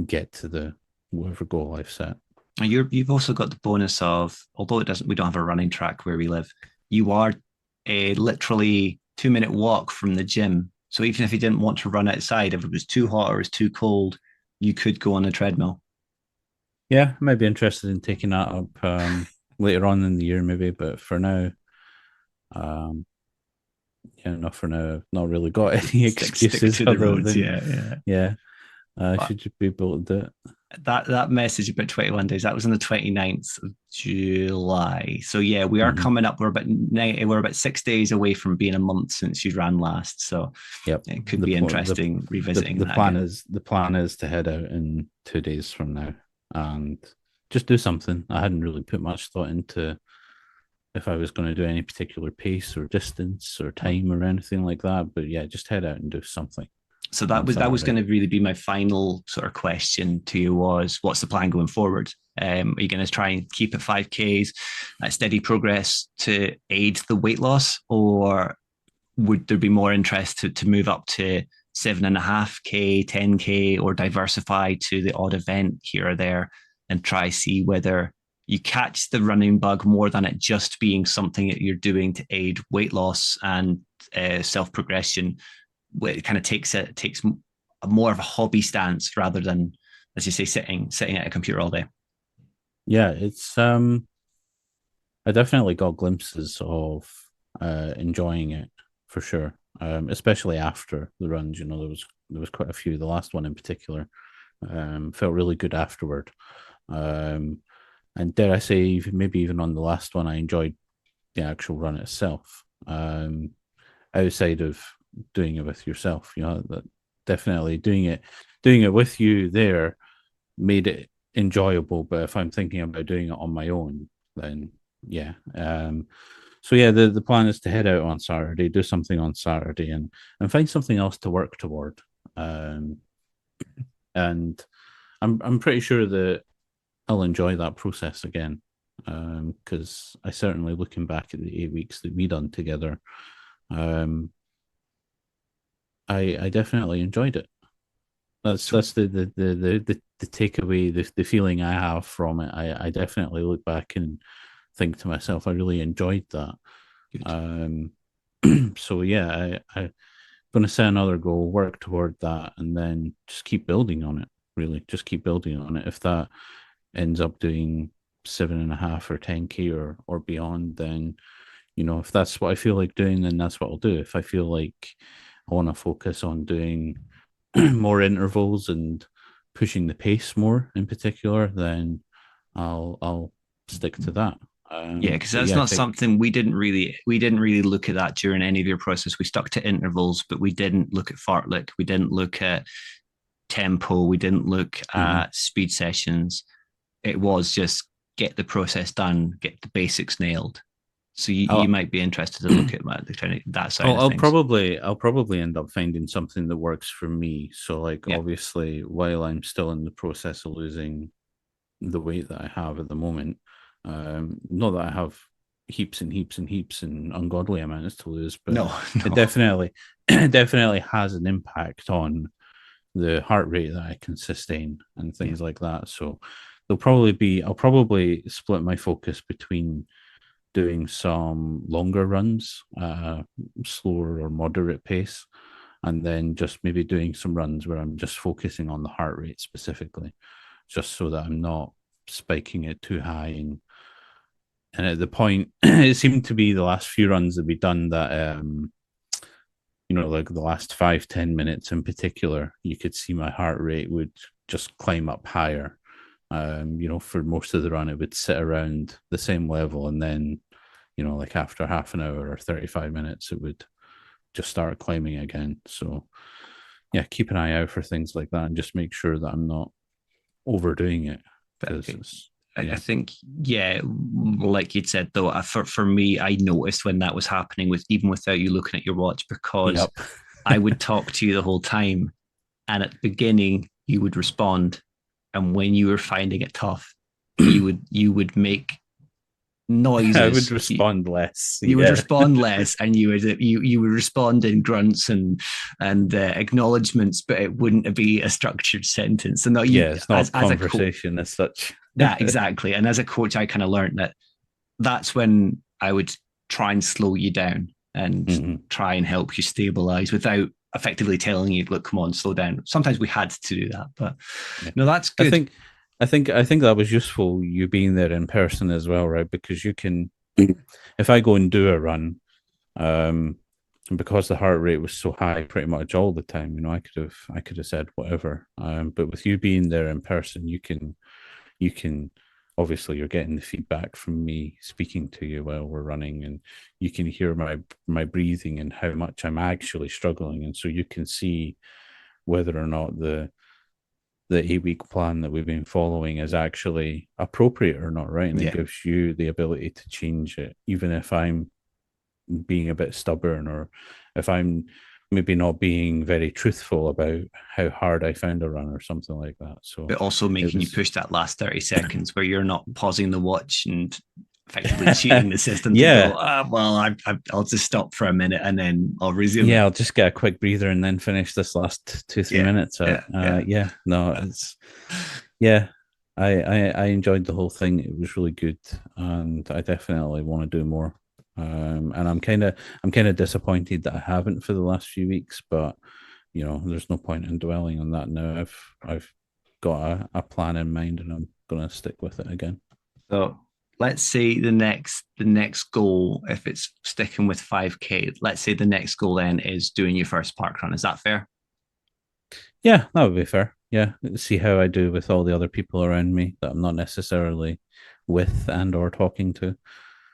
get to the whatever goal I've set. you've also got the bonus of, although we don't have a running track where we live, you are a literally 2 minute walk from the gym. So even if you didn't want to run outside, if it was too hot or it's too cold, you could go on a treadmill. Yeah, I might be interested in taking that up later on in the year, maybe, but for now, um, Yeah, not for now. I've not really got any Stick excuses to the other roads. than, Yeah, yeah. yeah, I But should just be able to do it. that message about 21 days, that was on the 29th of July. So yeah, we are Hmm. coming up. We're about 6 days away from being a month since you ran last. So Yep. it could be interesting revisiting The that plan again. is to head out in 2 days from now and just do something. I hadn't really put much thought into if I was going to do any particular pace or distance or time or anything like that. But yeah, just head out and do something So on that was Saturday. going to really be my final sort of question to you was what's the plan going forward? Are you going to try and keep it 5Ks at steady progress to aid the weight loss, or would there be more interest to move up to 7.5K, 10K, or diversify to the odd event here or there and try see whether you catch the running bug more than it just being something that you're doing to aid weight loss and self progression? It kind of takes a more of a hobby stance rather than, as you say, sitting at a computer all day. Yeah, it's I definitely got glimpses of enjoying it for sure. Especially after the runs, there was quite a few. The last one in particular, felt really good afterward. Um, and dare I say, maybe even on the last one, I enjoyed the actual run itself. Outside of doing it with yourself, that definitely doing it with you there made it enjoyable. But if I'm thinking about doing it on my own, then yeah. So yeah, the plan is to head out on Saturday, do something on Saturday, and find something else to work toward. Um, and I'm pretty sure that I'll enjoy that process again. Because I certainly, looking back at the 8 weeks that we done together, um, I definitely enjoyed it. So That's the takeaway, the feeling I have from it. I definitely look back and think to myself, I really enjoyed that. good. Um, so yeah, I'm going to set another goal, work toward that, and then just keep building on it. Really, just keep building on it. If that ends up doing 7.5 or 10K or beyond, then if that's what I feel like doing, then that's what I'll do. If I feel like I want to focus on doing more intervals and pushing the pace more in particular, then I'll stick to that. Yeah, because But that's yeah, I not think something we didn't really look at that during any of your process. We stuck to intervals, but we didn't look at fartlek. We didn't look at tempo. We didn't look mhm. at speed sessions. It was just get the process done, get the basics nailed. So you I'll, might be interested to look at that side of I'll things. probably end up finding something that works for me. So like Yeah. obviously while I'm still in the process of losing the weight that I have at the moment, not that I have heaps and heaps and heaps and ungodly amounts to lose, but No, it no. definitely it definitely has an impact on the heart rate that I can sustain and Yeah. things like that. So I'll probably split my focus between doing some longer runs, slower or moderate pace, and then just maybe doing some runs where I'm just focusing on the heart rate specifically, just so that I'm not spiking it too high. And at the point, it seemed to be the last few runs that we done that, like the last 5-10 minutes in particular, you could see my heart rate would just climb up higher. For most of the run, it would sit around the same level, and then like after half an hour or 35 minutes, it would just start climbing again. So, yeah, keep an eye out for things like that and just make sure that I'm not overdoing it But because it's, I yeah. think, yeah, like you'd said though, for me, I noticed when that was happening with even without you looking at your watch because Yep. I would talk to you the whole time, and at the beginning you would respond, and when you were finding it tough, you would make I would noises. respond less. You would Yeah. respond less, and you would respond in grunts and acknowledgements, but it wouldn't be a structured sentence. So no, you Yeah, it's as not as a coach, conversation as such. that exactly, and as a coach, I kind of learned that that's when I would try and slow you down and Mhm. try and help you stabilize without effectively telling you, look, come on, slow down. Sometimes we had to do that, but Yeah. no, that's I good. think I think that was useful you being there in person as well, right? Because you can if I go and do a run, um, and because the heart rate was so high pretty much all the time, I could have said whatever. But with you being there in person, you can obviously you're getting the feedback from me speaking to you while we're running, and you can hear my breathing and how much I'm actually struggling, and so you can see whether or not the 8 week plan that we've been following is actually appropriate or not, right? And it Yeah. gives you the ability to change it, even if I'm being a bit stubborn, or if I'm maybe not being very truthful about how hard I found a run or something like that. So But also it making you was, push that last 30 seconds where you're not pausing the watch and effectively cheating the system to go, yeah, well, I'll just stop for a minute and then I'll resume yeah, it. I'll just get a quick breather and then finish this last 2 3 Yeah. minutes out. Yeah. Yeah. Yeah, no, it's yeah. I enjoyed the whole thing. It was really good, and I definitely want to do more. And I'm kind of disappointed that I haven't for the last few weeks, but there's no point in dwelling on that now. I've got a plan in mind, and I'm gonna stick with it again. So let's say the next goal, if it's sticking with 5K, let's say the next goal then is doing your first park run. Is that fair? Yeah, that would be fair. Yeah, see how I do with all the other people around me that I'm not necessarily with and or talking to.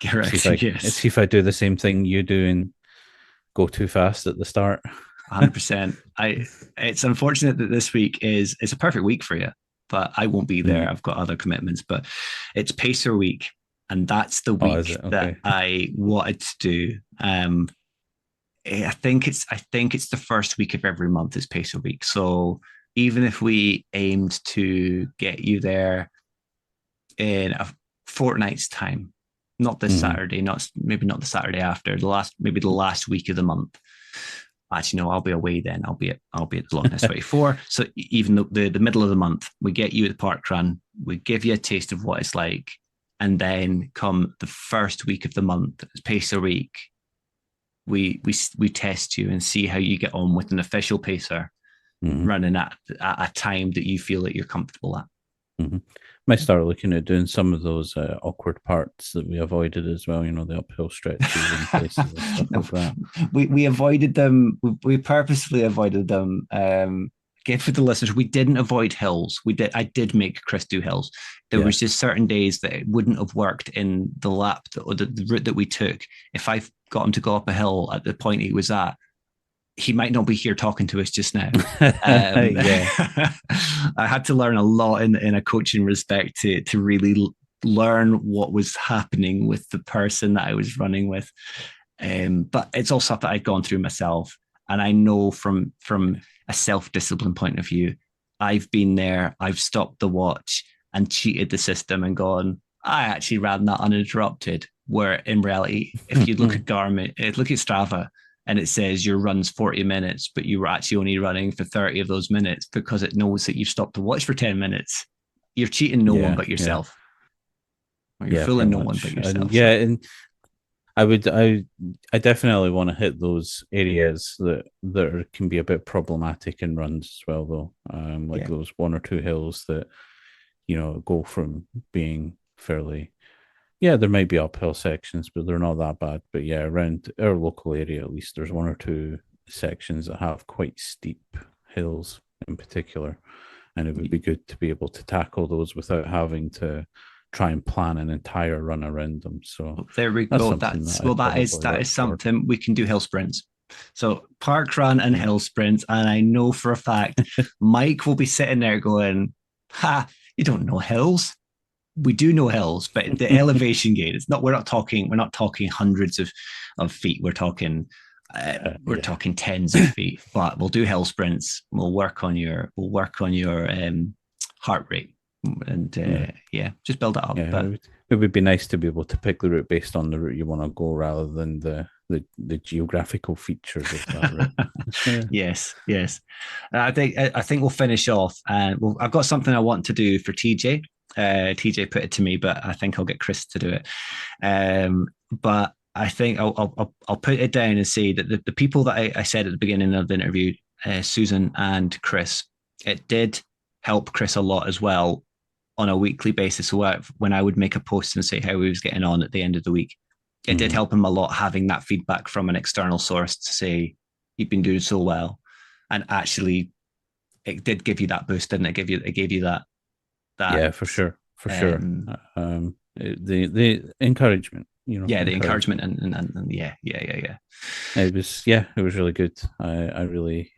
Correct. Yes. See if I do the same thing you do and go too fast at the start. 100%. It's unfortunate that this week is it's a perfect week for you, but I won't be there. Mm. I've got other commitments, but it's Pacer week, and that's the Oh, is week it? that Okay. I wanted to do. I think it's the first week of every month is Pacer week. So even if we aimed to get you there in a fortnight's time, not this Mm-hmm. Saturday, not maybe not the Saturday after, maybe the last week of the month. Actually, no, I'll be away then. I'll be at the Loch Ness 24. So even the middle of the month, we get you at the park run, we give you a taste of what it's like, and then come the first week of the month, it's Pacer week, we test you and see how you get on with an official pacer Mm-hmm. running at a time that you feel that you're comfortable at. Mm-hmm. Might start looking at doing some of those awkward parts that we avoided as well. The uphill stretches and places and stuff No, like that. we avoided them. We purposefully avoided them. Again, for the listeners, we didn't avoid hills. I did make Chris do hills. There Yeah. was just certain days that it wouldn't have worked in the lap or the route that we took. If I got him to go up a hill at the point he was at, he might not be here talking to us just now. Yeah. I had to learn a lot in a coaching respect to really learn what was happening with the person that I was running with. But it's all stuff that I'd gone through myself, and I know from a self discipline point of view, I've been there. I've stopped the watch and cheated the system and gone. I actually ran that uninterrupted. Where in reality, if you look at Garmin, look at Strava, and it says your run's 40 minutes, but you were actually only running for 30 of those minutes because it knows that you've stopped the watch for 10 minutes. You're cheating no one Yeah. but Yeah. yourself. Or you're Yeah. fooling Pretty no one but much. And yourself. yeah, So and I definitely want to hit those areas that can be a bit problematic in runs as well, though. Like yeah. those one or two hills that go from being fairly, yeah, there might be uphill sections, but they're not that bad. But yeah, around our local area, at least, there's one or two sections that have quite steep hills in particular, and it would be good to be able to tackle those without having to try and plan an entire run around them. So Well, there we that's go. something That's that well, I'd that is probably that work is toward. something we can do hill sprints. So park run and Yeah. hill sprints, and I know for a fact Mike will be sitting there going, "Ha! You don't know hills. We do know hills, but the elevation gain. It's not. We're not talking. We're not talking hundreds of feet. We're Yeah. talking tens of feet. But we'll do hill sprints. We'll work on your heart rate, and Yeah. yeah, just build it up. Yeah. But It would be nice to be able to pick the route based on the route you want to go rather than the geographical features of that route. Yeah. yes, yes. I think we'll finish off, and I've got something I want to do for TJ. TJ put it to me, but I think I'll get Chris to do it. But I think I'll put it down and say that the people that I said at the beginning of the interview, Susan and Chris, it did help Chris a lot as well on a weekly basis. So when I would make a post and say how he was getting on at the end of the week, it did help him a lot having that feedback from an external source to say you've been doing so well, and actually it did give you that boost, didn't it? It gave you that Yeah, for sure. The encouragement, yeah, the encouragement and yeah. It was really good. I really,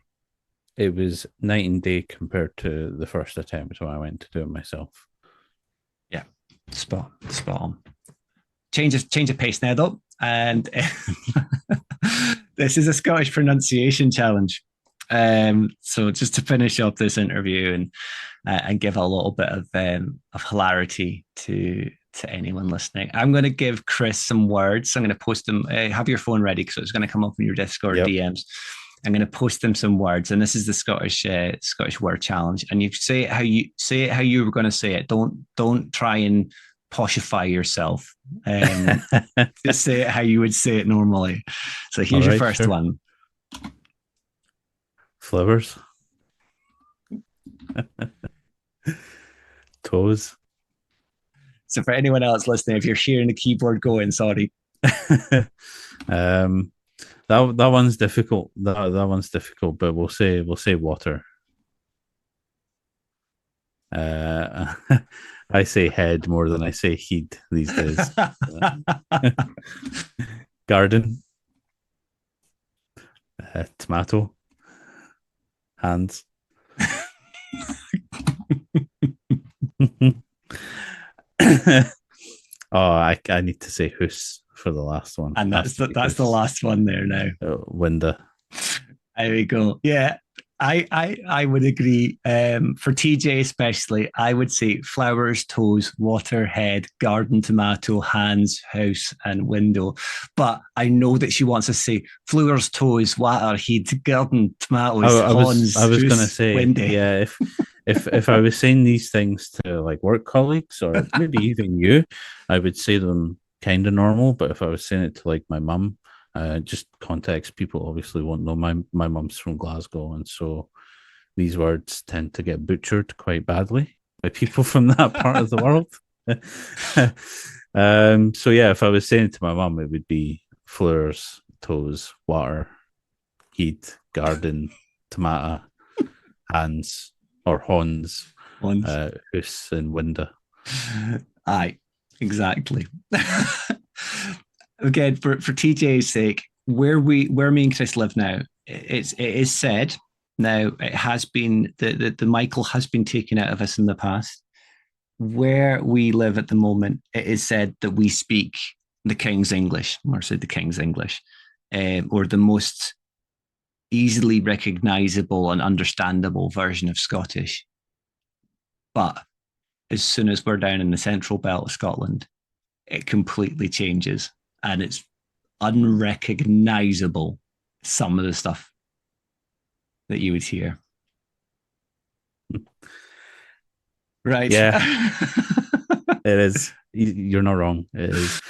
it was night and day compared to the first attempt when I went to do it myself. Yeah, spot on. Change of pace now though, and this is a Scottish pronunciation challenge. So just to finish up this interview and give a little bit of hilarity to anyone listening, I'm going to give Chris some words. I'm going to post them. Have your phone ready because it's going to come up in your Discord DMs. I'm going to post them some words, and this is the Scottish word challenge. And you say it how you were going to say it. Don't try and poshify yourself. Just say it how you would say it normally. So here's your first one. Flowers. Toes. So for anyone else listening, if you're hearing the keyboard going, sorry. That one's difficult. That one's difficult, but we'll say water. I say head more than I say heed these days. Garden. Tomato. Hands. I need to say hoose for the last one. And that's the last one there now. Window. There we go. Yeah. I would agree. For TJ especially, I would say flowers, toes, water, head, garden, tomato, hands, house, and window. But I know that she wants to say flowers, toes, water, head, garden, tomatoes, I was going to say, windy. Yeah, if I was saying these things to like work colleagues or maybe even you, I would say them kind of normal. But if I was saying it to like my mum, just context, people obviously won't know my mum's from Glasgow, and so these words tend to get butchered quite badly by people from that part of the world. So yeah, if I was saying it to my mum, it would be flowers, toes, water, heat, garden, tomato, hands or horns, hoose and window. Aye, exactly. Again, for TJ's sake, where me and Chris live now, it is said now, it has been the Michael has been taken out of us in the past. Where we live at the moment, it is said that we speak the King's English, or say the King's English, or the most easily recognizable and understandable version of Scottish. But as soon as we're down in the central belt of Scotland, it completely changes. And it's unrecognizable, some of the stuff that you would hear. Right. Yeah. It is. You're not wrong. It is.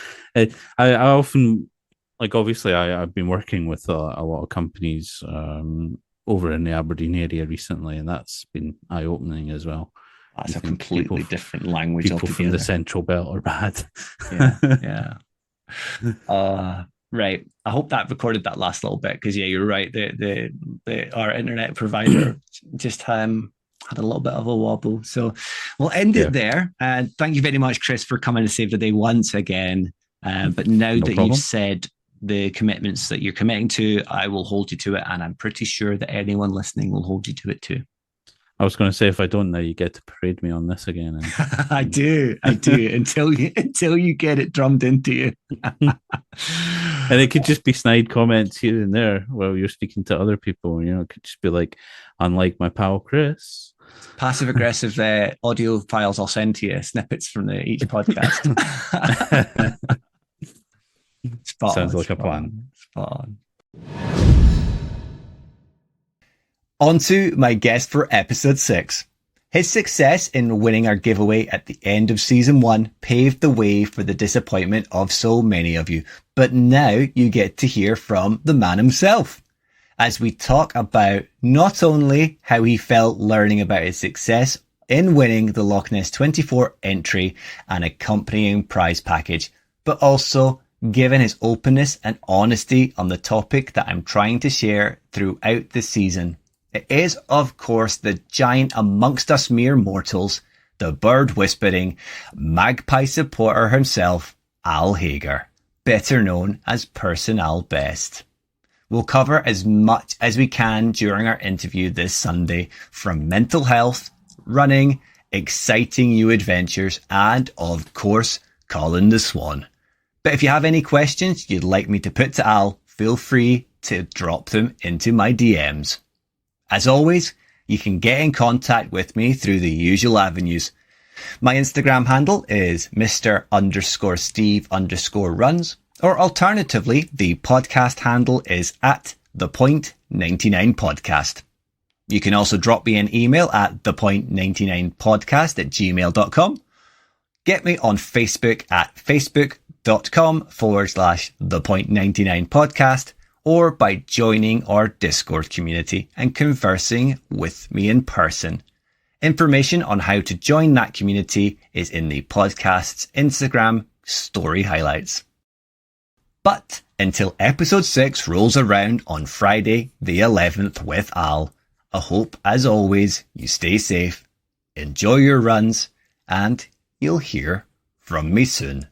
I often, like, obviously, I've been working with a lot of companies over in the Aberdeen area recently, and that's been eye-opening as well. That's a completely different language people altogether. From the Central Belt are bad. Yeah. Right. I hope that recorded that last little bit because you're right. Our internet provider just had a little bit of a wobble. So we'll end it there. And thank you very much, Chris, for coming to save the day once again. But now you've said the commitments that you're committing to, I will hold you to it, and I'm pretty sure that anyone listening will hold you to it too. I was going to say, if I don't know, you get to parade me on this again. I do until you get it drummed into you. And it could just be snide comments here and there while you're speaking to other people. It could just be like, unlike my pal Chris. Passive aggressive audio files I'll send to you, snippets from each podcast. Sounds like a plan. Spot on. On to my guest for episode 6. His success in winning our giveaway at the end of season 1 paved the way for the disappointment of so many of you. But now you get to hear from the man himself as we talk about not only how he felt learning about his success in winning the Loch Ness 24 entry and accompanying prize package, but also given his openness and honesty on the topic that I'm trying to share throughout the season. It is, of course, the giant amongst us mere mortals, the bird whispering, magpie supporter himself, Al Hager, better known as Person Al Best. We'll cover as much as we can during our interview this Sunday, from mental health, running, exciting new adventures, and, of course, Colin the Swan. But if you have any questions you'd like me to put to Al, feel free to drop them into my DMs. As always, you can get in contact with me through the usual avenues. My Instagram handle is Mr_Steve_runs, or alternatively, the podcast handle is at thepoint99podcast. You can also drop me an email at thepoint99podcast@gmail.com. Get me on Facebook at facebook.com/thepoint99podcast, or by joining our Discord community and conversing with me in person. Information on how to join that community is in the podcast's Instagram story highlights. But until episode 6 rolls around on Friday the 11th with Al, I hope, as always, you stay safe, enjoy your runs, and you'll hear from me soon.